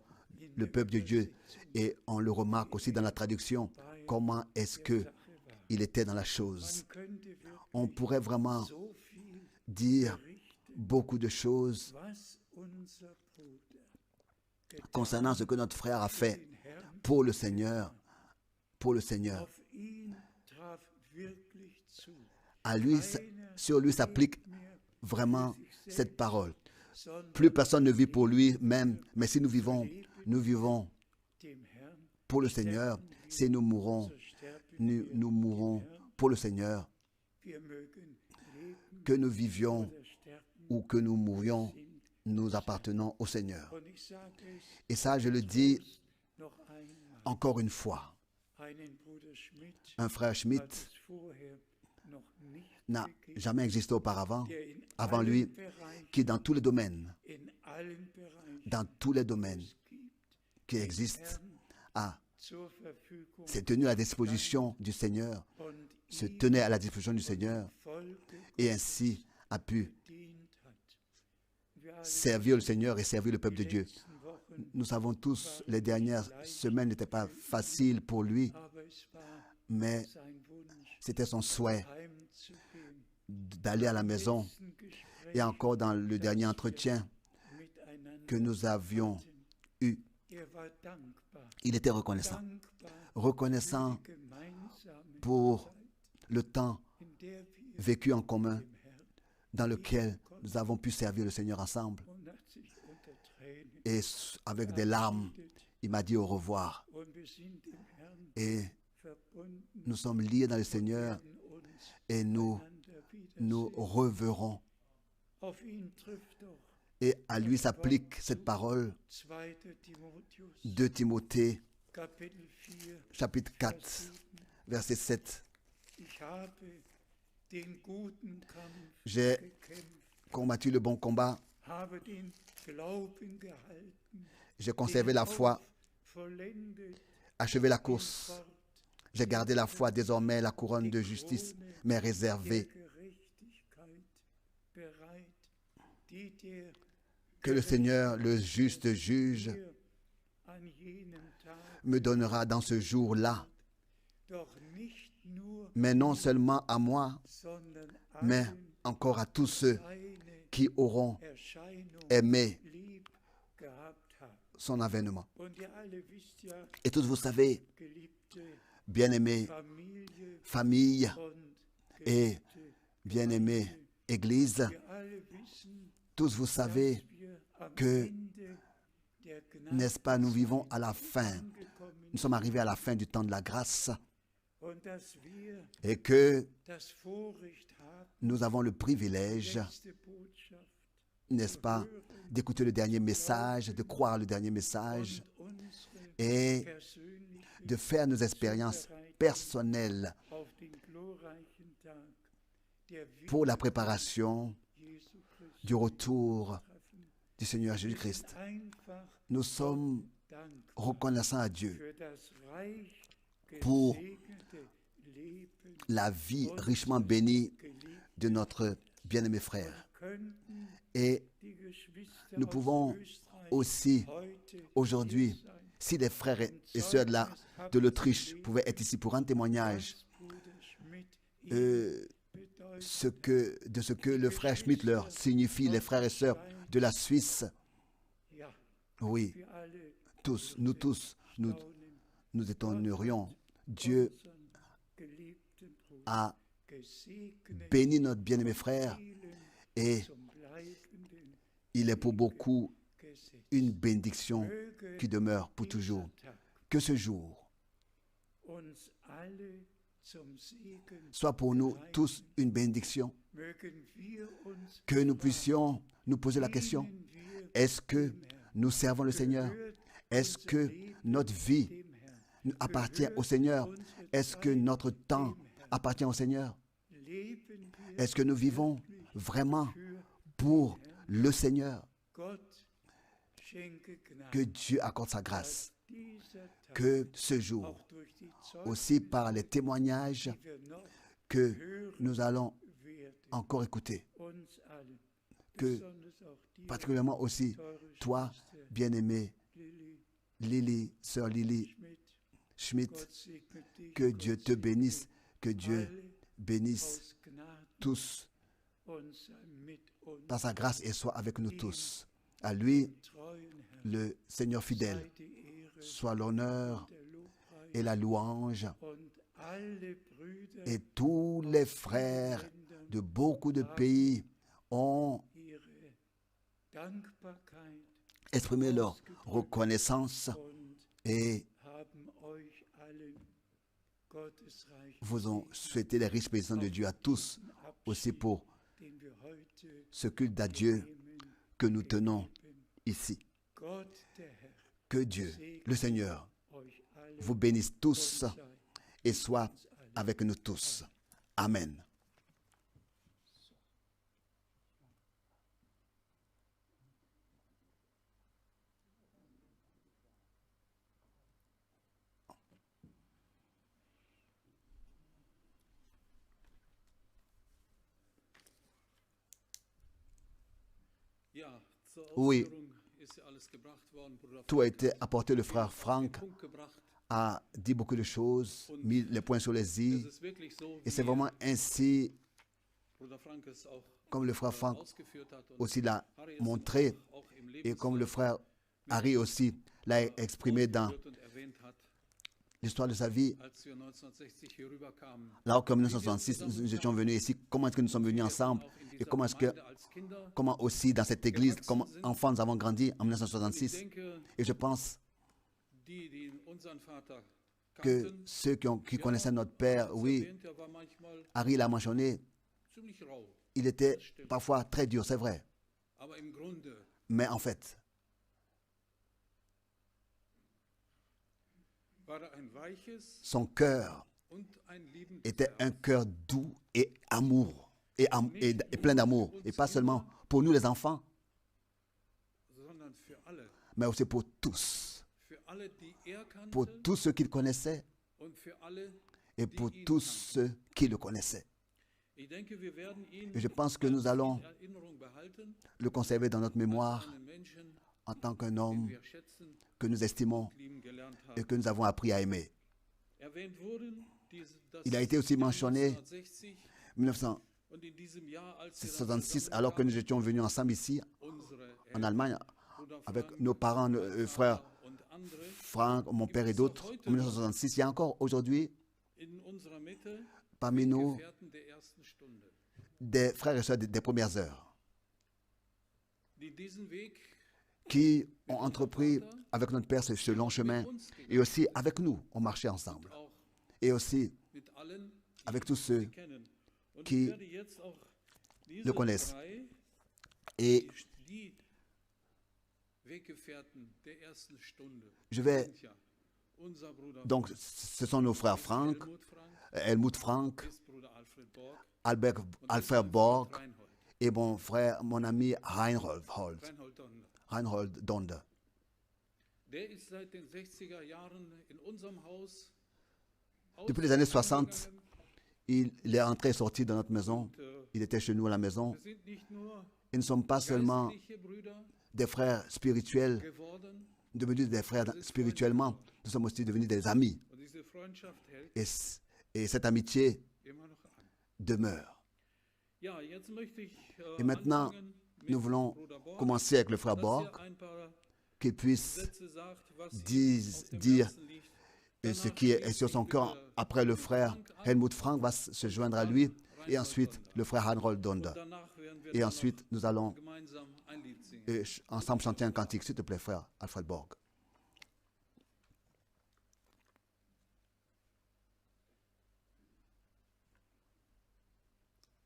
le peuple de Dieu. Et on le remarque aussi dans la traduction, comment est-ce que il était dans la chose. könnte wirklich On pourrait vraiment so viel dire beaucoup de choses was unser Bruder concernant ce que notre frère a fait den Herrn pour le Seigneur, pour le Seigneur. auf ihn traf wirklich zu, À lui, sur lui s'applique vraiment cette parole. sondern Plus personne ne vit pour lui-même, mais si nous vivons dem Herrn pour le Seigneur. Si nous mourons, sterben. nous mourrons pour le Seigneur. Wir mögen leben Que nous vivions oder sterben, ou que nous mourions, nous appartenons au Seigneur. und ich sage es Et ça, je le dis noch einmal. encore une fois. Einen Bruder Schmidt Un frère hat Schmidt es vorher noch nicht n'a gegeben, jamais existé auparavant, der in avant allen lui, Bereichen, qui dans tous les domaines, gibt, qui existent, zur Verfügung s'est tenu à la disposition du Seigneur, und se ihm tenait à la disposition du Seigneur Volke et ainsi a pu gedient hat. Wir alle servir le Seigneur et servir le peuple de die Dieu. letzten Wochen, Nous savons tous, les dernières semaines n'étaient pas faciles pour lui, aber es war mais sein Wunsch, c'était son souhait heimzugehen. d'aller à la maison. Letzten Gespräch Et encore dans le dernier entretien miteinander que nous avions eu, war dankbar, il était reconnaissant. dankbar Reconnaissant für die gemeinsame pour le temps in der wir vécu en commun dem Herrn dans lequel nous avons pu servir le Seigneur ensemble. und hat sich unter Tränen Et avec des larmes, verabschiedet. il m'a dit au revoir. Und wir sind dem Herrn Et verbunden, nous sommes liés dans le Seigneur werden uns et nous einander wiedersehen. reverrons. Auf ihn trifft doch Et à lui s'applique cette parole 2. Timotheus, 2 Timothée, Kapitel 4, chapitre Vers 4, 7. verset 7. Ich habe den guten Kampf J'ai gekämpft, combattu le bon combat, habe den Glauben gehalten, j'ai conservé den la foi, Lauf vollendet, achevé la den course. Pfad J'ai gardé la foi, désormais la couronne de justice m'est der réservée. Gerechtigkeit bereit, die der Que le Seigneur, le juste juge, dir an jenem Tag, me donnera dans ce jour-là, doch nicht nur, mais non seulement à moi, sondern mais allen encore à tous ceux seine qui auront Erscheinung aimé lieb gehabt haben. son avènement. Und ihr alle wisst ja, Et tous vous savez, geliebte bien-aimée Familie famille und et geliebte bien-aimée Église, wir alle wissen, tous vous savez, dass wir am que, Ende der Gnade n'est-ce pas, nous vivons à la fin. angekommen Nous sommes arrivés à la fin du temps de la grâce und dass wir et que das Vorrecht haben, nous avons le privilège, letzte Botschaft n'est-ce pas, d'écouter le dernier message, de croire le dernier message und unsere et persönliche de faire nos expériences personnelles auf den glorreichen Tag der pour la préparation Jesu Christi du retour treffen. du Seigneur Wir sind Jésus-Christ. einfach Nous sommes dankbar reconnaissants à Dieu für das reich pour gesegnete Leben la vie richement bénie de notre bien-aimé frère. könnten Et die Geschwister nous aus pouvons Österreich aussi, heute aujourd'hui, hier sein. si les frères et sœurs de l'Autriche pouvaient être ici pour un témoignage Was Bruder Schmidt de ce que le frère Schmitt leur signifie, les frères et sœurs de la Suisse. ja, Oui, wir alle tous, staunen nous étonnerions. Dieu unseren geliebten Bruder a gesegnet béni notre bien-aimé frère vielen et zum bleibenden il est pour beaucoup Gesetz. une bénédiction Möge qui demeure pour toujours. dieser Tag Que ce jour uns alle zum Segen soit pour nous tous une bénédiction, mögen wir uns que nous puissions nous poser la question, dienen wir est-ce que nous servons le Seigneur? gehört Est-ce unser que Leben notre vie dem Herrn? appartient au Seigneur? Est-ce que notre temps appartient au Seigneur? Leben wir Est-ce que nous vivons vraiment für pour le Seigneur? Gott schenke Que Gnade, Dieu accorde sa grâce. dass dieser Tag Que ce jour, auch durch die aussi Zeugnisse, par les témoignages die wir noch que hören nous allons werden, encore écouter, uns allen, que besonders auch dir, particulièrement aussi teure toi, Schwester bien-aimé Lilly Lily, sœur Lily Schmidt, Schmidt, Gott segne dich, que Gott Dieu te segne bénisse, que Dieu alle bénisse aus Gnaden tous und sei mit uns, par sa grâce et soit avec nous tous. À lui, treuen Herrn, le Seigneur fidèle, sei die Ehre, soit l'honneur der Lobpreis et la louange, und alle Brüder et tous les frères de beaucoup de pays ont ihre Dankbarkeit exprimé leur reconnaissance und et haben euch allen Gottesreich vous ont souhaité les riches bénédictions de Dieu à tous, aussi pour den wir heute ce culte à Dieu nehmen. que nous tenons ici. Gott, der Herr, Que Dieu, le Seigneur, euch alle vous bénisse tous und sei et soit avec nous tous. Amen. Ja, zur Oui. Ausführung ist ja alles gebracht worden. Bruder Tout a Frank été apporté. Le frère hat auf Frank den Punkt gebracht. a dit beaucoup de choses, mis les points sur les i. Es ist wirklich so, Et c'est wie vraiment ainsi, Bruder Frank es auch comme le frère Frank ausgeführt hat und aussi l'a Harry es montré, auch im et comme le Lebenslauf frère Harry aussi l'a exprimé dans ausgeführt und erwähnt hat, l'histoire de sa vie. als wir 1960 hier rüberkamen. Alors qu'en 1966, nous étions venus ici, comment est-ce que nous sommes venus ensemble et comment est-ce que, comment aussi dans cette église, comme enfants, nous avons grandi en Ich 1966. denke, Et je pense die unseren Vater que kannten, ceux qui connaissaient notre père, oui, erwähnt, er war manchmal Harry l'a mentionné, ziemlich rau. il était parfois très dur, c'est vrai. Aber im Grunde Mais en fait, war er ein weiches son cœur und ein liebendes était Herz. un cœur doux et amour, et plein d'amour. Et pas seulement pour nous les enfants, sondern für alle. mais aussi pour tous. Für alle, die er Pour kannte tous ceux qu'il connaissait und für alle, et pour tous ceux qui le connaissaient. ich denke, wir werden ihn Et je pense que nous allons in Erinnerung behalten le conserver dans notre mémoire als einen Menschen, en tant qu'un den homme wir schätzen que nous estimons und lieben gelernt et haben. que nous avons appris à aimer. Erwähnt wurden, dass Il a été aussi mentionné 1960 1966, und in diesem Jahr, als wir dann alors que nous étions venus ensemble ici unsere en Eltern, Allemagne Bruder avec Frank, nos parents, nos frères und andere Franck, mon père et d'autres en 1966. Il y a encore aujourd'hui in unserer Mitte parmi nous Gefährten der ersten Stunde, des frères et sœurs des premières heures die diesen Weg qui ont entrepris avec notre père ce long chemin et aussi avec nous, on marchait ensemble. auch Et aussi mit allen, avec tous ceux kennen. Und qui ich werde jetzt auch diese le connaissent. drei, et die Weggefährten der ersten Stunde, je vais sind ja unser Bruder donc ce sont nos frères Frank, Helmut Frank, Helmut Frank, ist Bruder Alfred Borg Alfred und Borg Reinhold, et mon frère, mon ami Reinhold Donner. Donde. Der ist seit den 60er Jahren in unserem Haus Depuis les années 60, il est entré et sorti de notre maison. Il était chez nous à la maison. Wir sind nicht nur Et nous ne sommes pas seulement geistliche Brüder des frères spirituels, geworden, devenus des frères spirituellement, nous sommes aussi devenus des amis. und diese Freundschaft hält Et cette amitié immer noch an. demeure. Ja, jetzt möchte ich Et maintenant, anfangen mit nous voulons Bruder Borg, commencer avec le frère dass Borg, er ein paar qu'il puisse Sätze sagt, was ihm dire, auf dem dire Herzen liegt. ce qui est sur son cœur. Après, le frère Helmut Frank va se joindre à lui, et ensuite le frère Harold Donda. Danach werden wir Et dann ensuite, nous allons noch gemeinsam ein Lied singen. ensemble chanter un cantique. S'il te plaît, frère Alfred Borg.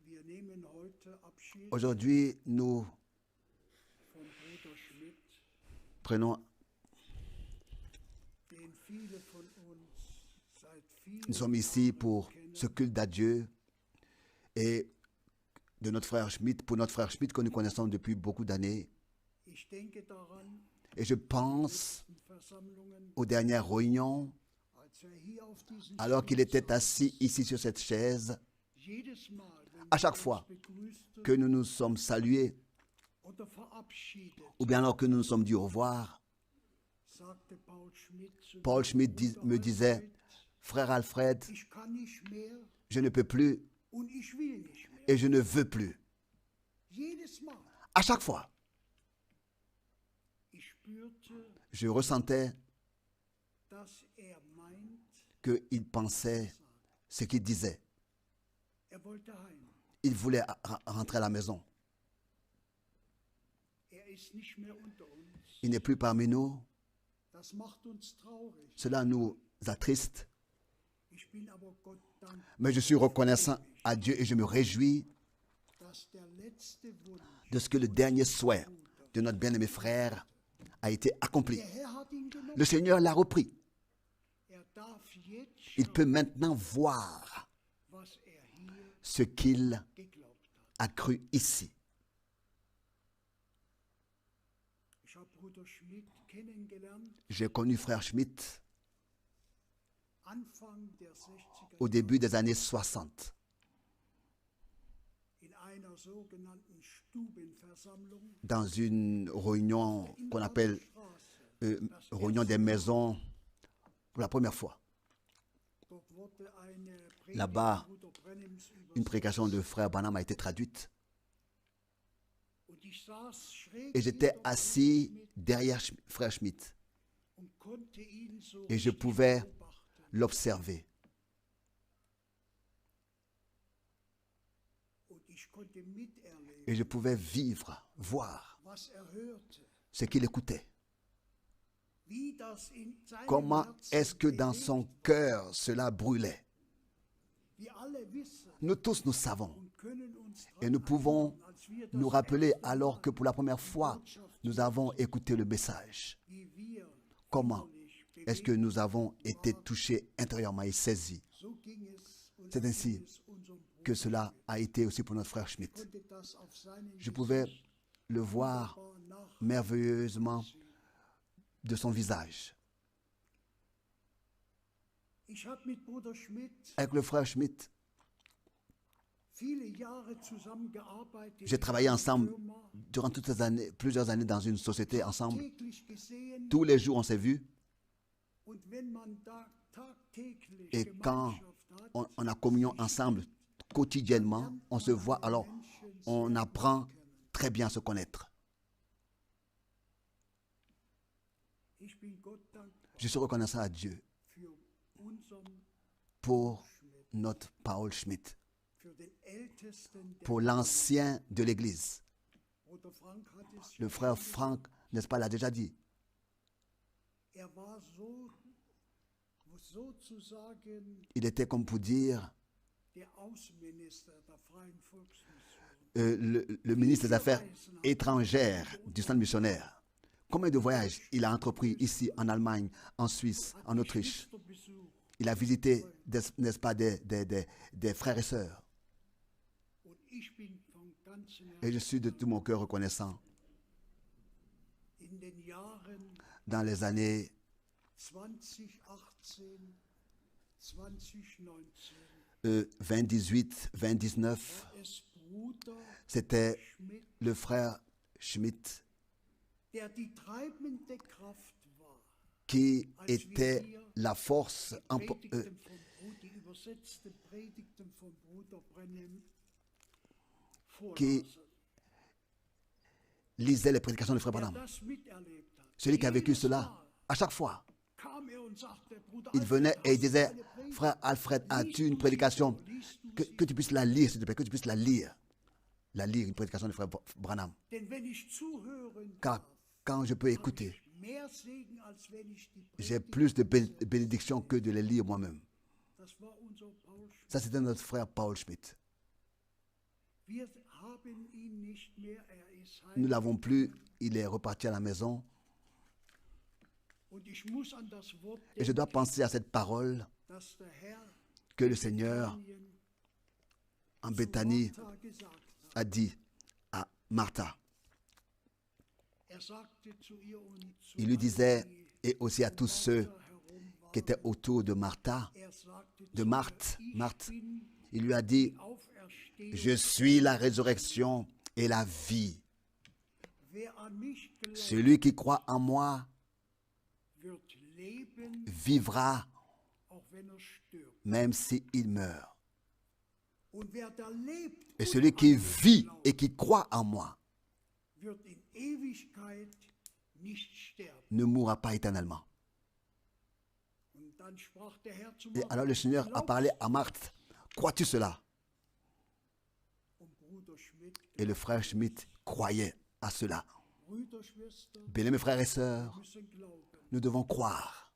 Wir nehmen heute Abschied Aujourd'hui, nous von Bruder Schmidt, prenons, den viele von uns seit vielen nous sommes ici pour ce culte d'adieu et de notre frère Schmidt, pour notre frère Schmidt que nous connaissons depuis beaucoup d'années. Ich denke daran, Et je pense in Versammlungen, aux dernières réunions, als hier auf diesen alors qu'il était assis ici sur cette chaise, jedes Mal, wenn à chaque wir fois uns begrüßten que nous nous sommes salués, oder verabschiedet, ou bien alors que nous nous sommes dit au revoir, sagte Paul Schmidt zu Paul mir, Schmidt Bruder me disait, Alfred, frère Alfred, ich kann nicht mehr je ne peux plus und ich will nicht mehr. et je ne veux plus. Jedes Mal. À chaque fois, Ich spürte, je ressentais dass meint, qu'il pensait ce qu'il disait. wollte heim. Il voulait rentrer à la maison. Ist nicht mehr unter uns. Il n'est plus parmi nous. Das macht uns traurig. Cela nous attriste. Ich bin aber Gott dankbar, Mais je suis reconnaissant à Dieu et je me réjouis dass der letzte Wunsch, de ce que le dernier souhait de notre bien-aimé frère a été accompli. der Herr hat ihn genommen. Le Seigneur l'a repris. Darf jetzt Il peut maintenant voir was hier ce qu'il geglaubt hat. a cru ici. Ich habe Bruder Schmidt kennengelernt, J'ai connu frère Schmidt Anfang der 60er au début des années 60 in einer sogenannten Stubenversammlung dans une réunion in qu'on der appelle Straße. réunion des maisons pour la première fois. Dort wurde eine Predigt Là-bas, Bruder Brennims une übersetzt. prédication de frère Branham a été traduite Und ich saß schräg et j'étais hinter assis Schmidt derrière frère Schmidt und konnte ihn so et je richtig pouvais beobachten. l'observer. Und ich konnte miterleben, Et je pouvais vivre, voir was hörte. ce qu'il écoutait. Wie das in seinem Comment Herzen est-ce que dans bewegt son war. cœur cela brûlait? Wir alle wissen Nous tous, nous savons. und können uns Et daran nous pouvons erinnern, als wir nous das rappeler erste alors Mal que pour la première fois, nous avons écouté le message. wie wir Comment innerlich est-ce que bewegt nous avons été touchés intérieurement et saisis? so ging es und C'est so ainsi ging es unserem Bruder. Que cela a été aussi pour notre frère Schmidt. Konnte das auf seinem Je pouvais Gesicht le voir wunderbar merveilleusement de son visage. Ich habe mit Bruder Schmidt Avec le frère Schmidt, viele Jahre zusammengearbeitet. j'ai travaillé ensemble in einer Firma, durant toutes ces années, plusieurs années dans une société ensemble. täglich gesehen. Tous les jours, on s'est vus. Und wenn man da tagtäglich Et quand Gemeinschaft hat, on a communion ensemble quotidiennement, on se voit, alors on apprend très bien à se connaître. ich bin Gott dankbar Je suis reconnaissant à Dieu für unseren, pour notre Paul Schmidt, für den Ältesten der pour l'ancien de l'Église. Bruder Frank hat es Le frère Franck, n'est-ce pas, l'a déjà dit. war so sozusagen Il était comme pour dire der Außenminister der Freien Volksmission. le ministre des Affaires étrangères du centre missionnaire. Combien de voyages il a entrepris ici en Allemagne, en Suisse, en Autriche. Geschwister besucht. Il a visité, n'est-ce pas, des frères et sœurs. Und ich bin von ganzem Et je Herzen suis de tout mon cœur reconnaissant. in den Jahren Dans les années 2018, 20, 18, 20, 19, es Bruder c'était Schmidt, le frère Schmidt der die treibende Kraft war, qui était la force Predigten von die übersetzte Predigten von Bruder Brenhem qui vorlasen. lisait les prédications de frère Wer Branham. das miterlebt hat, Celui qui a vécu jedes cela, Mal à chaque fois, kam und sagte, Bruder il venait Alfred, et il hast du disait, eine Predigt? frère Alfred, as-tu Liest une du prédication sie? Liest du sie? que tu puisses la lire, s'il te plaît, que tu puisses la lire. La lire, une prédication de frère Branham. Denn wenn ich zuhören Car darf, quand je peux écouter, mehr Segen, als wenn ich die j'ai Predigt. plus de bénédictions que de les lire moi-même. Das war unser Paul Schmidt. Ça, c'était notre frère Paul Schmidt. Wir haben ihn nicht mehr, ist Nous ne heim. l'avons plus, il est reparti à la maison. Und ich muss an das Wort Et je dois penser à cette parole dass der Herr que le Seigneur en Béthanie Martha gesagt hat. a dit à Martha. Sagte zu ihr und zu Il lui disait, allen, die et aussi à tous ceux herum waren, qui étaient autour de Martha, sagte de zu Marthe, ihr, ich Marthe, bin il lui a dit, die Auferstehung. je suis la résurrection et la vie. Wer an mich glaubt, Celui qui croit en moi wird leben, vivra auch wenn stirbt. même s'il meurt. Und wer da lebt Et und celui qui an mich vit glaubt, et qui croit en moi wird in Ewigkeit nicht sterben. ne mourra pas éternellement. Und dann sprach der Herr zu Et Martha, alors le Seigneur a parlé à Marthe. Crois-tu cela? und Bruder Schmidt, Et le frère Schmidt croyait à cela. Brüder, Schwestern Bien mes frères et sœurs, müssen glauben. nous devons croire.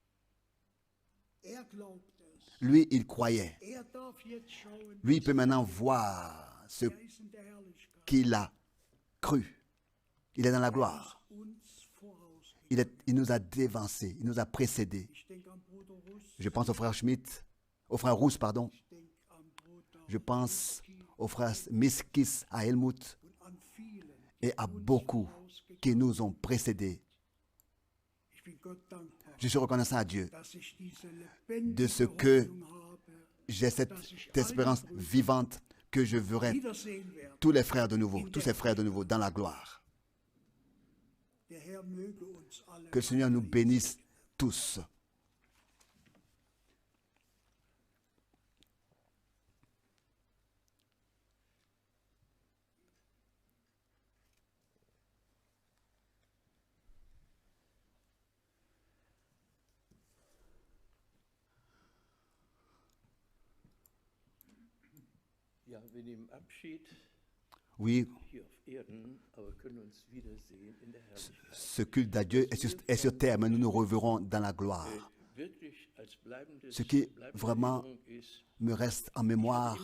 Glaubt es. Lui, il croyait. Darf jetzt schauen, Lui, il peut maintenant voir ce ist in der Herrlichkeit. qu'il a cru. Il est dans la gloire. Uns vorausgeht. Il nous a dévancés, il nous a précédés. Ich denke an Bruder Russ, Je pense au frère Schmidt, au frère Rousse, pardon. ich denke an Bruder Je pense au frère Miskis, à Helmut und an vielen. et à beaucoup qui nous ont précédés. Ich bin Gott dankbar, Je suis reconnaissant à Dieu dass ich diese de lebendige ce que Hoffnung habe, j'ai cette espérance vivante que je verrai wiedersehen werde. tous les frères de nouveau, tous ces frères de nouveau dans la gloire. Der Herr möge uns alle Que le Seigneur nous bénisse tous. Ja, wir nehmen Abschied Oui, hier auf Erden, aber können uns wiedersehen in der Herrlichkeit. ce culte d'adieu est sur terre, mais nous nous reverrons dans la gloire. Wirklich als bleibendes, Ce qui bleibende vraiment Erinnerung ist me reste en mémoire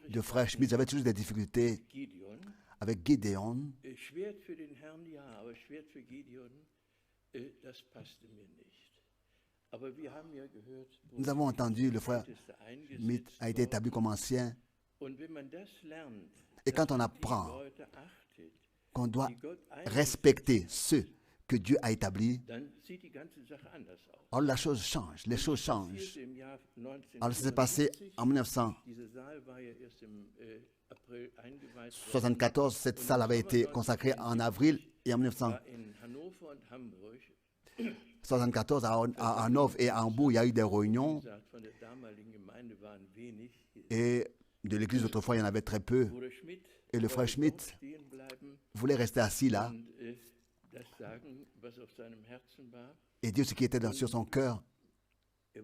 de frère Schmidt. J'avais toujours des difficultés Gideon. avec Gideon. Schwert für den Herrn, ja, aber Schwert für Gideon, das passte mir nicht. Aber wir haben ja gehört, wo Nous avons entendu le frère Älteste Schmidt eingesetzt a été établi worden. comme ancien. Und wenn man das lernt, Et quand on dass man die apprend Leute achtet, qu'on doit die Gott eingesetzt, respecter ceux que Dieu a établis, dann sieht die ganze Sache anders aus. alors la chose change, les choses changent. Passierte im Jahr Alors ça s'est passé 1974. en 1974, Dieser Saal war ja erst im April eingeweiht worden. cette salle avait été consacrée en avril et en War in Hannover und Hamburg, 1974 à Hanovre et à Hambourg, il y a eu des réunions gesagt, von der damaligen Gemeinde waren wenig. et de l'église autrefois il y en avait très peu. Bruder Schmidt Et le frère wollte Schmidt aufstehen bleiben voulait rester assis là und das sagen, was auf seinem Herzen war. et dire ce qui était sur son cœur.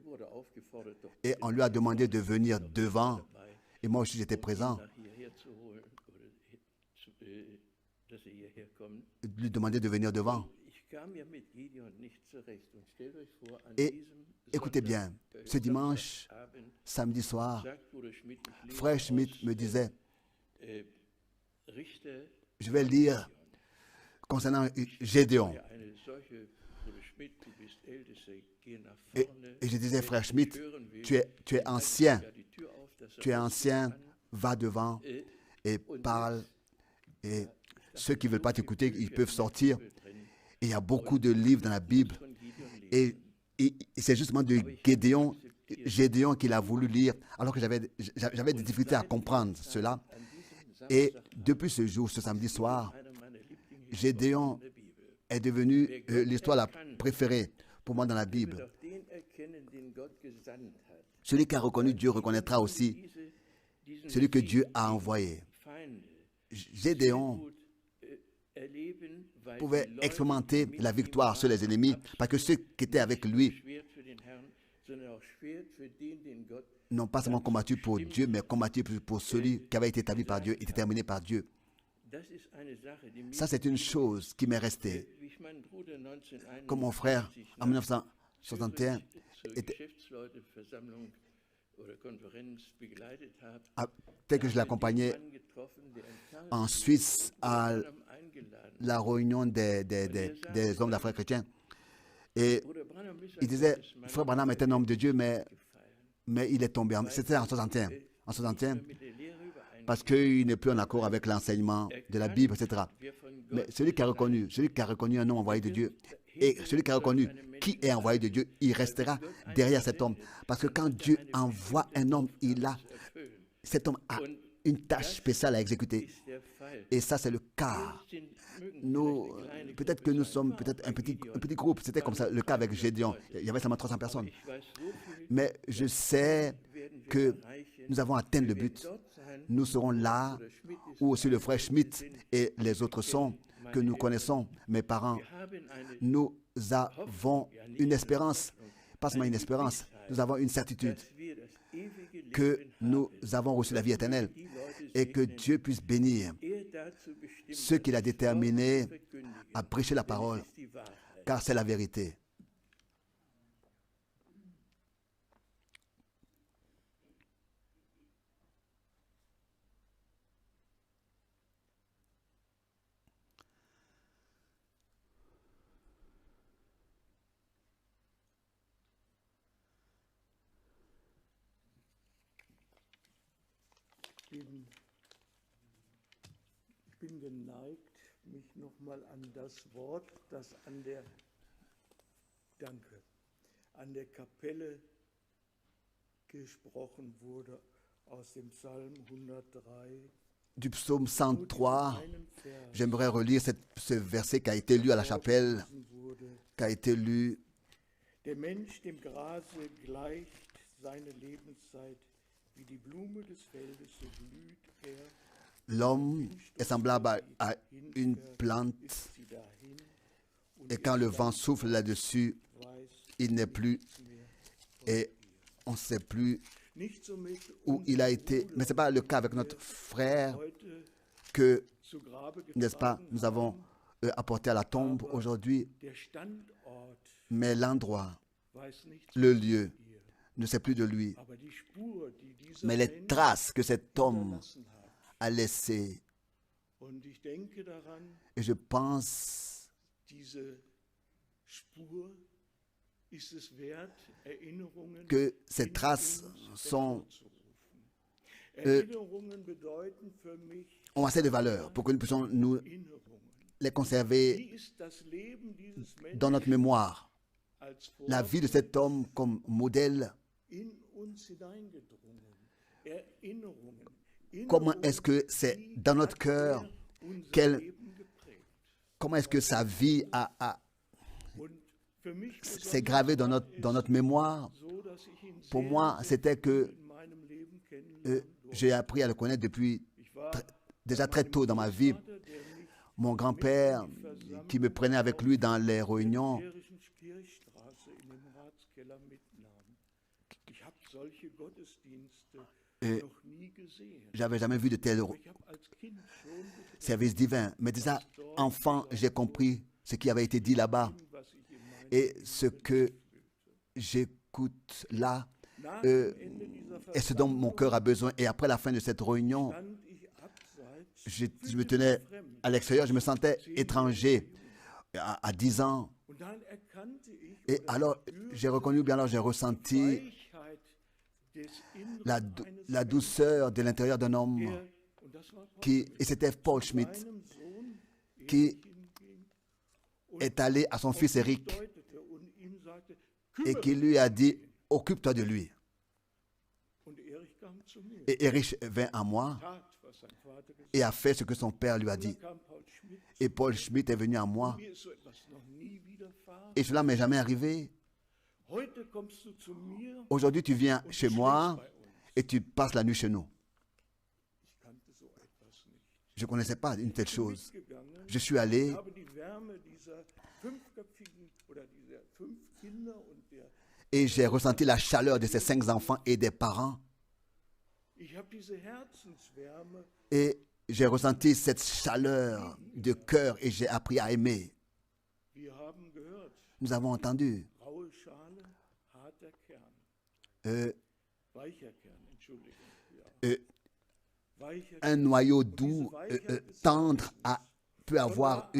Wurde aufgefordert, doch Et on lui a demandé de venir devant. dabei, Et moi aussi j'étais présent. nach hierher zu holen oder dass hierher kommt. Lui demander de venir devant. Ich kam ja mit Gideon nicht zurecht und stellt euch vor, an Et diesem écoutez bien, ce dimanche, Samstagabend samedi soir, sagt Bruder Schmidt, ich lese frère Schmidt aus, me disait, Richter je vais lire concernant Gédéon. ja eine solche, Bruder Schmidt, du bist Ältester, geh nach Et, vorne. et je disais, frère Schmidt, hören will, tu es ancien, ja die Tür auf, dass tu es ancien, kann. va devant et parle. Et ceux qui ne veulent pas t'écouter, ils peuvent sortir. Et il y a beaucoup de livres dans la Bible. Von Gideon lesen. Et c'est justement de Gédéon Gédéon qu'il a voulu lire, alors que j'avais des difficultés à comprendre cela. Et depuis ce jour, ce samedi soir, Gédéon est devenu l'histoire la préférée pour moi dans la Bible. Celui qui a reconnu Dieu reconnaîtra aussi celui que Dieu a envoyé. Gédéon pouvait expérimenter la victoire sur les ennemis parce que ceux qui étaient avec lui n'ont pas seulement combattu pour Dieu, mais combattu pour celui qui avait été établi par Dieu et déterminé par Dieu. Ça, c'est une chose qui m'est restée. Comme mon frère, en 1961, tel que je l'accompagnais en Suisse à la réunion des hommes d'affaires chrétiens. Et il disait, frère Branham est un homme de Dieu, mais il est tombé. C'était en 61. En 61, parce qu'il n'est plus en accord avec l'enseignement de la Bible, etc. Mais celui qui a reconnu un homme envoyé de Dieu, et celui qui a reconnu qui est envoyé de Dieu, il restera derrière cet homme. Parce que quand Dieu envoie un homme, cet homme a une tâche spéciale à exécuter. Et ça, c'est le cas. Peut-être que nous sommes un petit groupe. C'était comme ça, le cas avec Gédéon. Il y avait seulement 300 personnes. Mais je sais que nous avons atteint le but. Nous serons là où aussi le frère Schmitt et les autres sont, que nous connaissons, mes parents. Nous avons une espérance, pas seulement une espérance, nous avons une certitude que nous avons reçu la vie éternelle et que Dieu puisse bénir ceux qu'il a déterminés à prêcher la parole, car c'est la vérité. Ich bin geneigt, mich nochmal an das Wort, das an der Kapelle gesprochen wurde, aus dem Psalm 103. Du psaume 103, j'aimerais relire ce verset qui a été lu à la chapelle, qui a été lu. Der Mensch dem Grase gleicht seine Lebenszeit, wie die Blume des Feldes, so blüht er. L'homme est semblable à une plante et quand le vent souffle là-dessus, il n'est plus et on ne sait plus où il a été. Mais ce n'est pas le cas avec notre frère que, n'est-ce pas, nous avons apporté à la tombe aujourd'hui. Mais l'endroit, le lieu, ne sait plus de lui. Mais les traces que cet homme a laissées, et je pense que ces traces ont assez de valeur pour que nous puissions nous les conserver dans notre mémoire. La vie de cet homme comme modèle. Comment est-ce que c'est dans notre cœur, comment est-ce que sa vie s'est gravée dans notre mémoire. Pour moi, c'était que j'ai appris à le connaître déjà très tôt dans ma vie. Mon grand-père qui me prenait avec lui dans les réunions. J'avais jamais vu de tel service divin. Mais déjà, enfant, j'ai compris ce qui avait été dit là-bas. Et ce que j'écoute là est ce dont mon cœur a besoin. Et après la fin de cette réunion, je me tenais à l'extérieur, je me sentais étranger à 10 ans. Et alors, j'ai reconnu, bien alors j'ai ressenti la douceur de l'intérieur d'un homme et c'était Paul Schmitt qui est allé à son fils Eric et qui lui a dit, occupe-toi de lui. Erich kam zu mir, Et Erich vint à moi tat, was sein Vater gesagt et a fait ce que son père lui a hat. Dann dit. kam Paul Schmidt, Et Paul Schmidt est venu à moi. mir ist so etwas noch nie widerfahren. Et cela m'est jamais arrivé. Heute kommst du zu mir Aujourd'hui, tu viens und chez du moi schläfst bei uns. et tu passes la nuit chez nous. Ich kannte so etwas nicht. Je ne connaissais pas une telle Ich bin chose. mitgegangen, Je suis allé habe die Wärme dieser fünfköpfigen oder dieser 5 Kinder und der et j'ai ressenti la chaleur de ces 5 enfants et des parents. ich habe diese Herzenswärme Et j'ai ressenti cette chaleur de cœur et j'ai appris à aimer. wir haben gehört, Nous avons entendu raue Schale, harter Kern, weicher Kern, Entschuldigung, ja. Weicher un noyau doux, tendre, peut avoir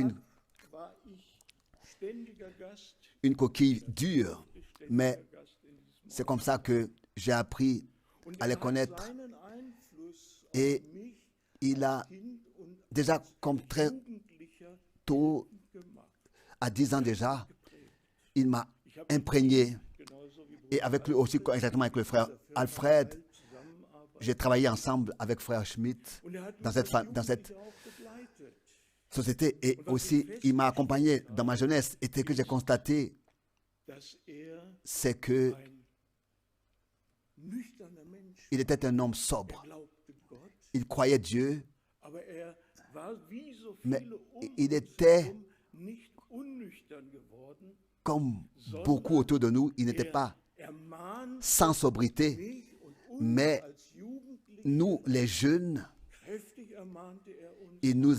war ich ständiger Gast, une coquille dure. Mais ständiger Gast in diesem c'est comme ça que j'ai appris Und à les hat connaître. seinen Einfluss Et auf mich il a Kind und déjà, comme très Jugendlicher tôt, gemacht. à 10 ans déjà, il m'a imprégné. Genauso wie Et avec lui aussi, exactement avec le frère Alfred, zusammenarbeiten. j'ai travaillé ensemble avec frère Schmidt Und hat dans mich cette, als dans cette Jugendlicher auch begleitet. société. Et aussi, il m'a accompagné dans ma jeunesse. Et ce que j'ai constaté, Dass c'est que ein nüchterner Mensch il était un homme sobre. glaubte Gott, Il croyait Dieu, aber war wie so mais viele il était nicht unnüchtern geworden. comme beaucoup autour de nous. Il n'était pas Ermahnt sans sobriété, mich und uns mais als Jugendliche, nous, les jeunes, kräftig ermahnte uns, il nous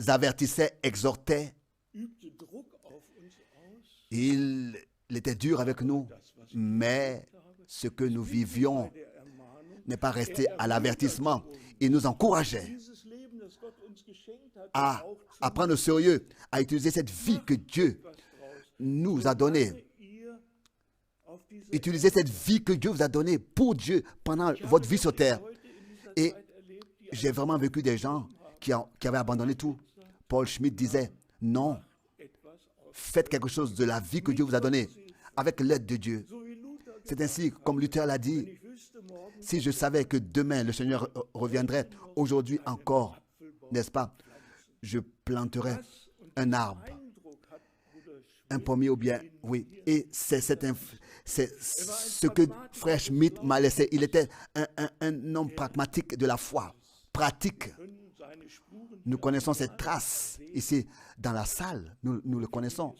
avertissait, exhortait. übte Druck auf uns aus. Il était dur avec nous, mais ce que nous vivions Der Ermahnung, n'est pas resté à l'avertissement. Il nous encourageait dieses Leben, das Gott uns geschenkt hat, à, auch à prendre au sérieux, à utiliser cette vie que Dieu was draus. nous a donnée. Ihr auf diese Utilisez cette vie que Dieu vous a donnée pour Dieu pendant votre vie sur terre. heute in dieser Et Zeit erlebt, die j'ai vraiment vécu des gens qui avaient abandonné tout. Paul Schmidt disait, non, etwas aus. faites quelque chose de la vie que Dieu vous a donnée avec l'aide de Dieu. So wie Luther C'est ainsi, comme Luther l'a dit, ich wüsste morgen, si je savais que demain le Seigneur reviendrait, aujourd'hui encore, n'est-ce pas, je planterais un arbre, Eindruck hat Bruder un pommier ou bien, oui. Et c'est ce que frère Schmidt m'a laissé. Il était un homme pragmatique de la foi, pratique. können seine Spuren Nous connaissons ces traces ici dans la salle, nous le connaissons.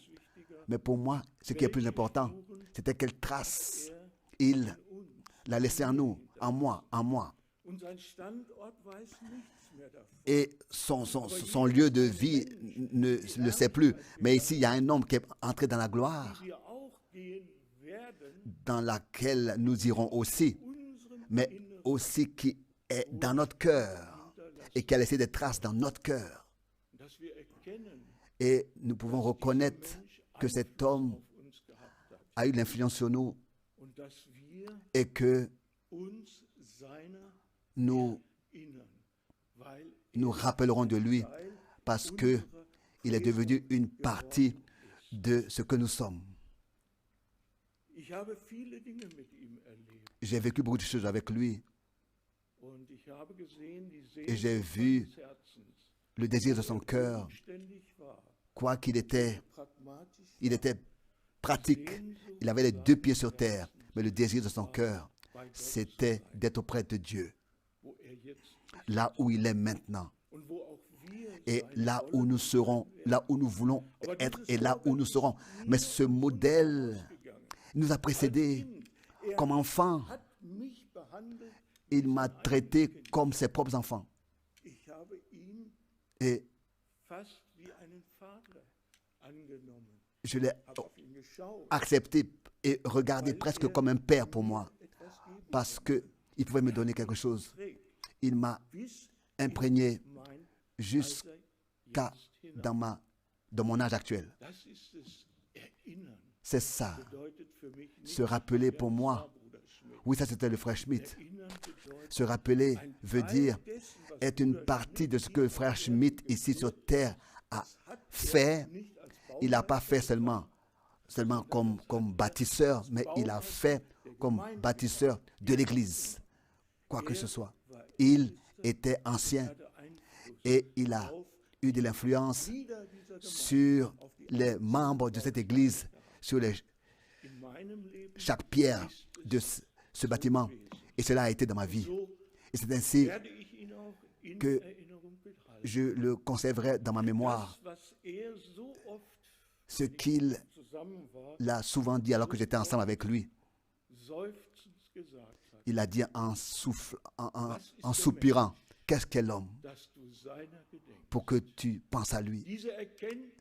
Mais pour moi, ce qui est plus important, c'était quelle trace il l'a laissé en nous, en moi, en moi. und sein Standort weiß nichts mehr davon. Et son lieu de vie ne le sait plus. Mais ici, il y a un homme qui est entré dans la gloire, Wir auch gehen werden, dans laquelle nous irons aussi, unserem mais aussi qui est dans notre cœur et qui a laissé des traces dans notre cœur. dass wir erkennen, Et nous pouvons reconnaître que cet homme auf uns gehabt hat a eu l'influence sur nous und dass wir et que uns seiner nous erinnern, weil nous rappellerons de lui parce que il est devenu une partie de ce que nous sommes. ich habe viele Dinge mit ihm erlebt J'ai vécu beaucoup de choses avec lui und ich habe gesehen, die et j'ai Sehnsucht vu seines Herzens, le désir de son cœur, ständig war, quoi qu'il était, pragmatisch, il était pratique. Il avait les 2 pieds sur terre, mais le désir de son cœur, c'était d'être auprès de Dieu, wo jetzt là où il est maintenant. und wo auch wir Et sein là wollen. où nous serons, là où nous voulons être et là où nous serons. Mais ce modèle nous a précédés comme enfants. Hat mich behandelt, Il m'a traité comme ses propres enfants. ich habe ihn Et fast wie einen Vater angenommen, je l'ai habe auf ihn geschaut, accepté et regardé presque comme un père pour moi. etwas geben Parce qu'il pouvait me donner quelque chose. trägt, Il m'a bis imprégné mein jusqu'à Alter jetzt hinein. dans mon âge actuel. Das ist es, erinnern, C'est ça. bedeutet für mich nicht, Se rappeler pour das moi. war Bruder Schmidt. Oui, ça c'était le frère Schmidt. Erinnern bedeutet, Se rappeler ein veut Teil dire dessen, was être une Bruder partie de ce Schmidt que le frère Schmidt ici sur terre a fait. nicht als Il n'a pas fait seulement comme bâtisseur, mais il a fait comme bâtisseur de l'Église, quoi que ce soit. Il était ancien hatte Einfluss et il a eu de l'influence Glieder dieser Gemeinde sur auf die les membres de cette église, sur in meinem Leben chaque pierre de ce bâtiment. Et cela a été dans ma vie. so Et c'est ainsi werde ich ihn auch in que Erinnerung behalten. je le conserverai dans ma mémoire. Das, was er so oft Ce qu'il zusammen war, l'a souvent dit alors que j'étais ensemble avec lui. seufzend gesagt hat, Il a dit en soupirant, qu'est-ce qu'est l'homme dass du seiner gedenkst. pour que tu penses à lui. Diese Erkenntnis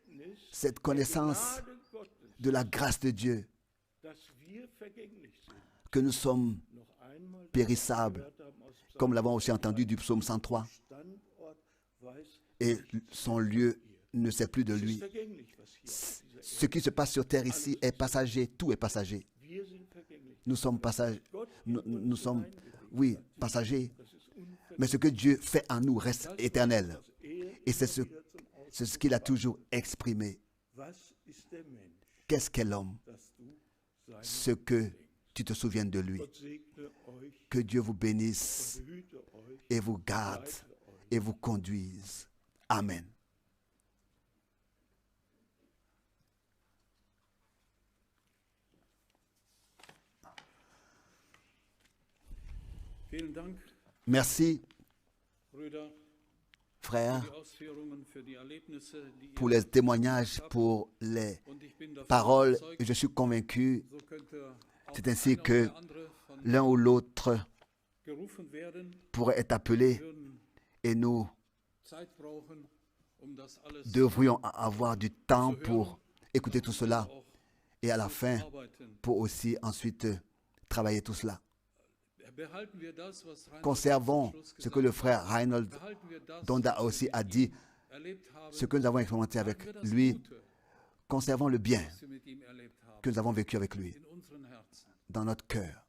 Cette connaissance Gnade Gottes, de la grâce de Dieu, dass wir vergänglich sind, que nous sommes noch einmal périssables, gehört haben aus Psalm comme l'avons aussi entendu du psaume 103, Standort weiß, et son lieu ne sait plus de es ist lui. vergänglich, was hier auf dieser Ce qui se passe sur terre ici est passager, tout est passager. Wir sind vergänglich. Nous sommes passagers, Gott nous sommes, oui, passagers, Das ist unvergänglich. mais ce que Dieu fait en nous reste éternel. Er Et c'est ce qu'il a toujours exprimé. Was ist der Mensch, Qu'est-ce qu'est l'homme? dass du seiner Ce que tu te souviennes de lui. Gott segne euch Que Dieu vous bénisse und behüte euch, et vous garde leite euch. et vous conduise. Amen. Vielen Dank, Merci, Brüder, für frères, die Ausführungen, für die Erlebnisse, die pour ihr les témoignages, pour les und ich bin davon paroles. überzeugt, Et je suis convaincu, so könnte auch c'est ainsi einer oder que der andere von l'un ou l'autre gerufen werden, pourrait être appelé würden et nous Zeit brauchen, um das alles devrions avoir du temps pour écouter tout cela auch et à la zu fin verarbeiten. pour aussi ensuite travailler tout cela. Behalten wir das, was Reinhold Conservons zum Schluss ce que le frère Reinhold behalten wir das, Donda aussi a dit, erlebt haben, ce que nous avons expérimenté avec behalten wir das lui. Gute, Conservons le bien was wir mit ihm erlebt haben, que nous avons vécu avec lui in unseren Herzen dans notre cœur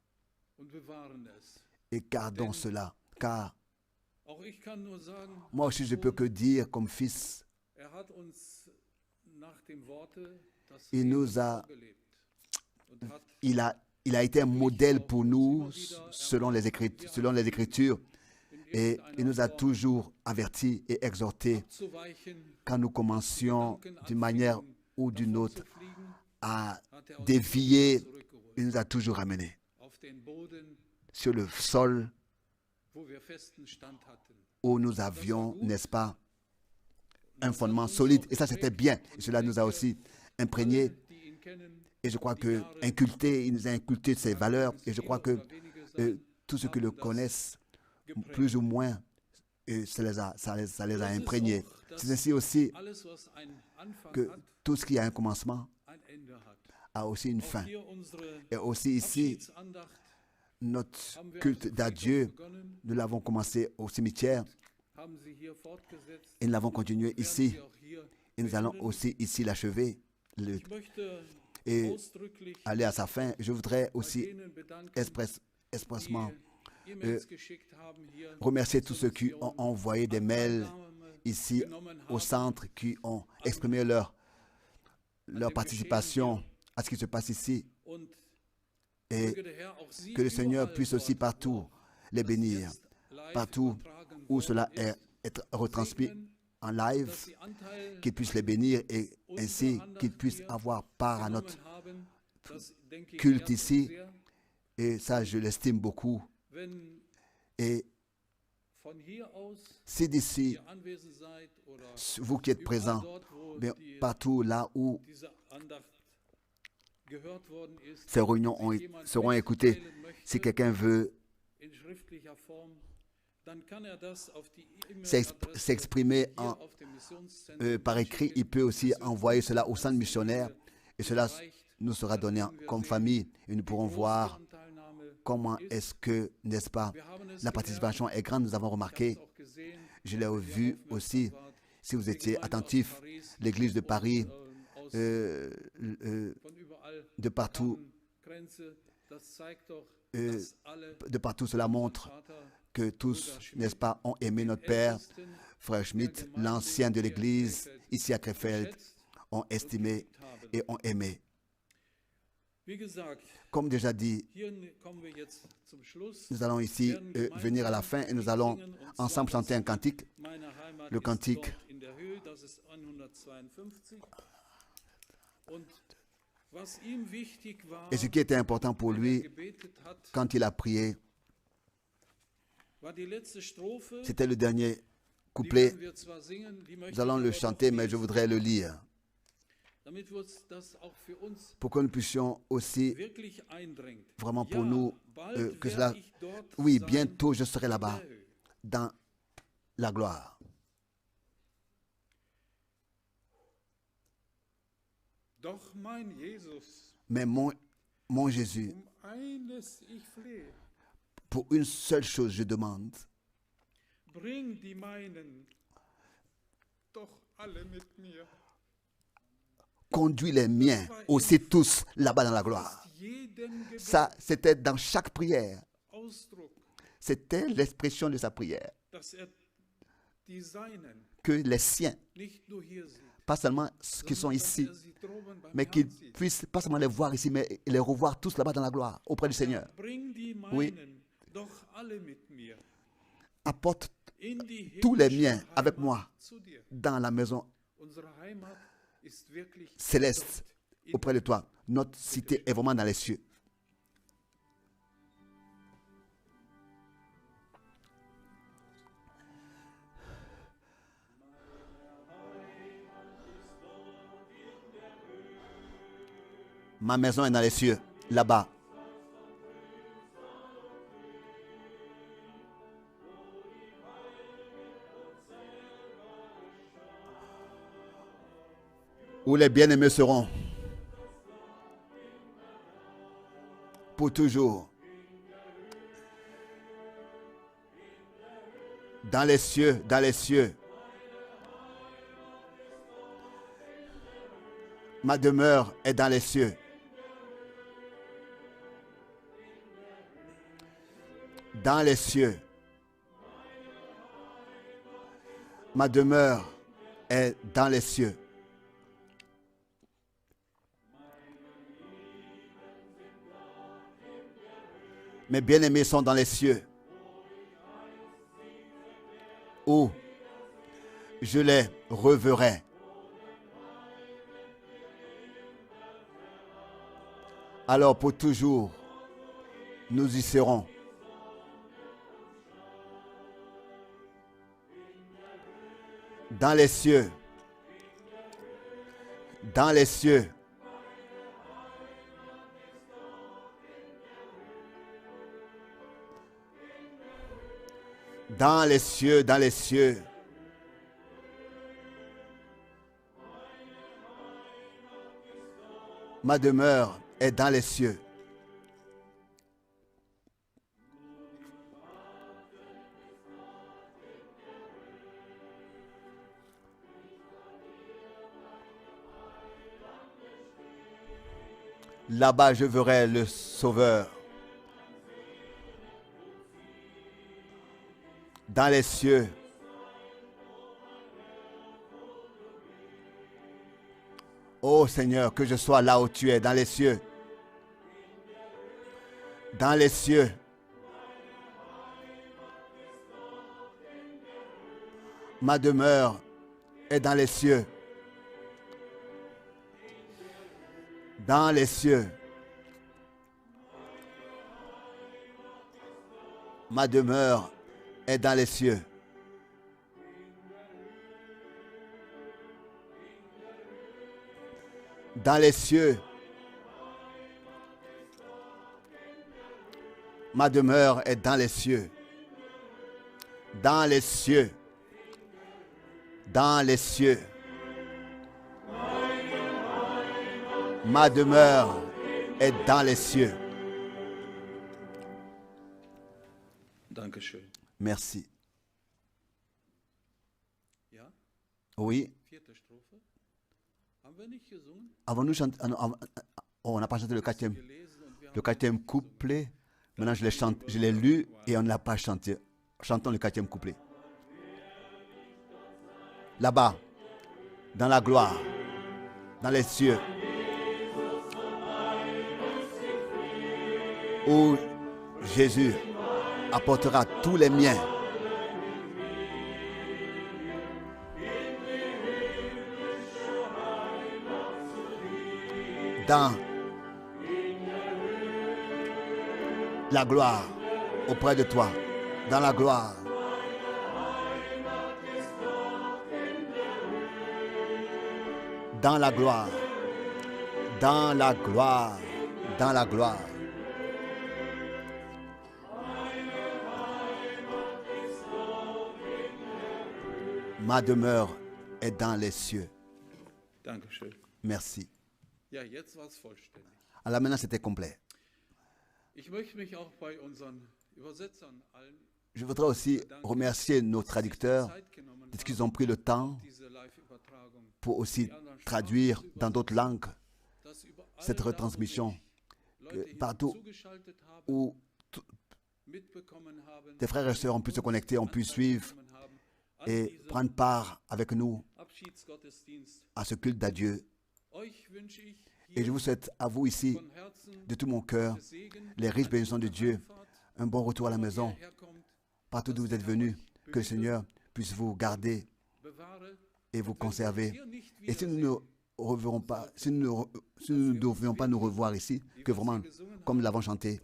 und bewahren es. et gardons cela. Car Auch ich kann nur sagen, moi aussi je peux que dire comme fils, hat uns nach dem Worte das Il Leben nous a- vorgelebt und hat il a été un modèle pour nous selon les Écritures et il nous a toujours avertis et exhortés abzuweichen, quand nous commencions d'une manière ou d'une autre zu fliegen, à hat uns dévier. zurückgeholt Il nous a toujours ramenés auf den Boden, sur le sol wo wir festen Stand hatten. où nous avions, n'est-ce pas, un fondement solide. Et ça, c'était bien. Et cela nous a aussi imprégnés. Die ihn kennen, Et je crois que il nous a inculqué ses valeurs. Et je crois que tous ceux qui le connaissent, plus ou moins, ça les a imprégnés. C'est ainsi aussi alles, was einen Anfang que hat, tout ce qui a un commencement ein Ende hat. a aussi une fin. Hier unsere Et aussi ici, Abschiedsandacht notre haben wir culte auf dem d'adieu, Friedhof begonnen, nous l'avons commencé au cimetière haben sie hier fortgesetzt, et nous l'avons continué werden ici. sie auch hier Et nous allons beenden. aussi ici l'achever Ich möchte et ausdrücklich aller à sa fin. Je voudrais bei aussi denen bedanken, expressement die E-Mails geschickt haben hier remercier tous zur ceux qui Mission, ont envoyé des mails Teilnahme ici genommen au haben centre, qui ont exprimé leur participation à ce qui se passe ici. und Et möge der Herr auch sie que le Seigneur überall puisse aussi dort, partout les wo bénir, jetzt live partout übertragen où worden cela ist, est être retransmis segnen, en live, dass sie Anteil qu'il puisse les bénir et ainsi qu'ils puissent avoir part à notre genommen haben. Das denke ich culte ehrt uns ici. sehr, Et ça, je l'estime beaucoup. wenn Et von hier aus si d'ici, ihr anwesend seid oder vous qui êtes überall présents, dort, wo bien, die, partout là où diese Andacht gehört worden ist, ces réunions sich jemand seront écoutées, mitteilen möchte, si quelqu'un veut in schriftlicher Form, dann kann er das auf die s'exprimer hier auf dem Missionszentrum par écrit, il peut aussi envoyer cela au centre missionnaire et cela nous sera donné comme famille et nous pourrons voir comment est-ce que, n'est-ce pas, la participation est grande. Nous avons remarqué, je l'ai vu aussi, si vous étiez attentifs, l'église de Paris, de partout, de partout cela montre que tous, n'est-ce pas, ont aimé notre Père, Frère Schmidt, l'ancien de l'église, ici à Krefeld, ont estimé et ont aimé. Wie gesagt, Comme déjà dit, hier kommen wir jetzt zum Schluss. nous allons ici venir à la fin et nous allons ensemble chanter un cantique. Meine Heimat Le ist cantique. dort in der Höhe, das ist 152. Und was ihm wichtig war, Et ce qui était important pour wenn er lui gebetet hat, quand il a prié, war die letzte Strophe. c'était le dernier Die couplet. werden wir zwar singen, die möchte Nous allons ich le aber chanter, doch mais je lesen, voudrais le lire damit wir uns das auch für uns pour que nous puissions aussi, wirklich eindringt. vraiment pour Ja, nous, bald que werd cela... ich dort Oui, sein bientôt je serai in là-bas, der Höhe. dans la gloire. Doch mein Jesus, Mais mon Jésus, eines ich flehe, pour une seule chose je demande, bring die meinen doch alle mit mir. conduis les miens aussi tous là-bas dans la gloire. Jedem Gebet Ça, c'était dans chaque prière. Ausdruck, C'était l'expression de sa prière. dass die Seinen Que les siens, nicht nur hier sieht, pas seulement ceux qui sont sondern dass ici, sie droben beim mais qu'ils Herrn sieht. puissent pas seulement les voir ici, mais les revoir tous là-bas dans la gloire, auprès du Seigneur. Bring die Oui. meinen doch alle mit mir Apporte in die tous les himmlische miens avec Heimat moi zu dir. dans la maison Unsere Heimat ist wirklich céleste dort in auprès de toi. Notre cité est vraiment dans les cieux. Ma maison est dans les cieux, là-bas. Où les bien-aimés seront. Pour toujours. Dans les cieux, dans les cieux. Ma demeure est dans les cieux. Dans les cieux. Ma demeure est dans les cieux. Mes bien-aimés sont dans les cieux, où je les reverrai. Alors pour toujours, nous y serons. Dans les cieux, dans les cieux. Dans les cieux, dans les cieux. Ma demeure est dans les cieux. Là-bas, je verrai le Sauveur. Dans les cieux. Ô Seigneur, que je sois là où tu es, dans les cieux. Dans les cieux. Ma demeure est dans les cieux. Dans les cieux. Ma demeure est dans les cieux. Dans les cieux. Ma demeure est dans les cieux. Dans les cieux. Dans les cieux. Ma demeure est dans les cieux. Dankeschön. Merci. Ja, Oui. vierte Strophe. Haben wir nicht gesungen? Avons-nous chanté? On n'a pas chanté Gelesen und wir le haben quatrième couplet. Maintenant, je l'ai lu et on ne l'a pas chanté. Chantons le quatrième couplet. Là-bas, dans la gloire, dans les cieux. où Jésus apportera tous les miens. Dans la gloire, auprès de toi, dans la gloire. Dans la gloire, dans la gloire, dans la gloire. Ma demeure est dans les cieux. Dankeschön. Merci. Ja, jetzt war es vollständig. Alors maintenant, c'était complet. Ich möchte mich auch bei unseren Übersetzern allen Je voudrais aussi remercier nos traducteurs Zeit genommen de ce qu'ils ont pris le temps diese Live-Übertragung, pour aussi traduire dans d'autres langues dass überall cette retransmission. Leute hier Partout zugeschaltet haben, où mitbekommen haben, tes frères et sœurs ont pu se connecter, ont pu suivre teilgenommen haben an et diesem prendre part avec nous Abschiedsgottesdienst. à ce culte à Dieu. Euch wünsche ich Et je hier vous souhaite à vous ici, von Herzen de tout mon cœur, Segen, les riches bénédictions de Dieu, Heimfahrt, un bon retour à la wo ihr maison, herkommt, partout d'où vous êtes venus, que le Seigneur puisse vous garder bewahre. et vous conserver. Hier nicht Et si nous ne reverrons pas, si nous ne devions pas nous revoir ici, que vraiment, comme nous l'avons chanté,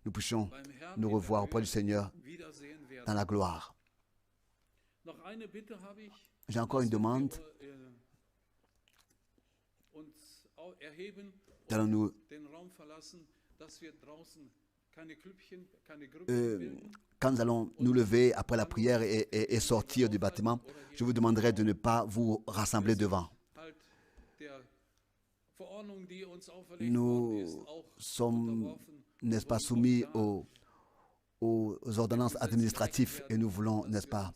nous puissions beim Herrn nous in der revoir auprès du Seigneur Höhe wiedersehen werden. dans la gloire. Noch eine Bitte habe ich, J'ai encore une demande. uns erheben, Allons-nous den Raum verlassen, dass wir draußen keine Klüppchen, keine Grüppchen bilden. quand nous allons nous lever après la prière et sortir du bâtiment, je vous demanderai de ne pas vous rassembler devant. Halt der Verordnung, die uns auferlegt worden Nous ist, auch sommes, unterworfen. n'est-ce pas, soumis aux ordonnances administratives et nous voulons, n'est-ce pas,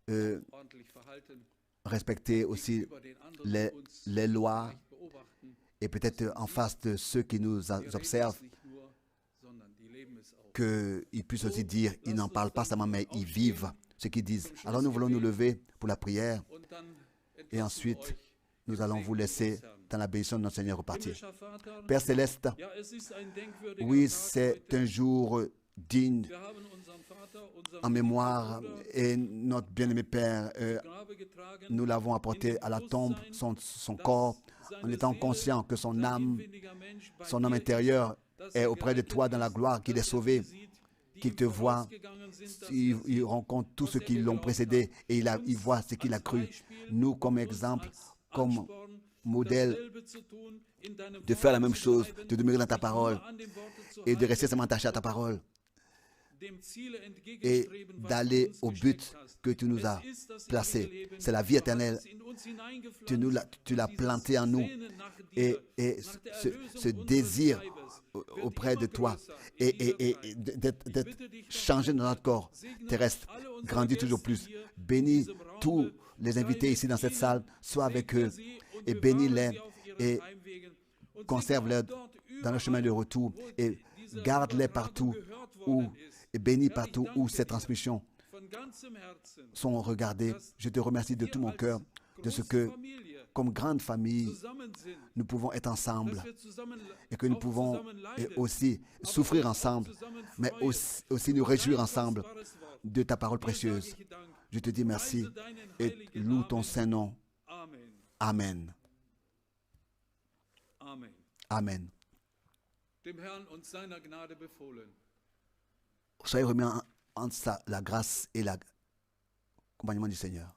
Ordentlich verhalten, respecter aussi über den anderen uns les lois vielleicht beobachten. et peut-être en face de ceux qui nous Die reden observent, es nicht nur, sondern die leben es auch. qu'ils puissent aussi dire, ils n'en parlent pas seulement, mais ils vivent ce qu'ils disent. Alors nous voulons nous lever pour la prière Und dann et entlassen wir ensuite euch. nous allons vous laisser dans la bénédiction de notre Seigneur repartir. Himmlischer Vater, Père Céleste, ja, es ist ein denkwürdiger oui, Tag c'est heute. un jour digne Wir haben unseren Vater, unseren en mémoire Bruder, et notre bien-aimé Père, Grabe getragen, nous l'avons apporté à la tombe, son corps, en étant conscient que son âme, son homme intérieur est auprès de toi dans la gloire, qu'il est sauvé, qu'il te voit, il rencontre tous ceux qui l'ont précédé et il voit ce qu'il a cru. Nous, comme exemple, comme modèle, de faire la même chose, de demeurer dans ta parole et de rester seulement attaché à ta parole et d'aller au but que tu nous as placé. C'est la vie éternelle. Tu l'as planté en nous et ce désir auprès de toi et d'être changé dans notre corps terrestre grandit toujours plus. Bénis tous les invités ici dans cette salle, sois avec eux et bénis-les et conserve-les dans le chemin de retour et garde-les partout et bénis partout où ces transmissions sont regardées. Je te remercie de tout mon cœur de ce que, comme grande famille, nous pouvons être ensemble et que nous pouvons aussi souffrir ensemble, mais aussi nous réjouir ensemble de ta parole précieuse. Je te dis merci et loue ton saint nom. Amen. Amen. Amen. Dem Herrn und seiner Gnade befohlen. Soyez remis en la grâce et l'accompagnement du Seigneur.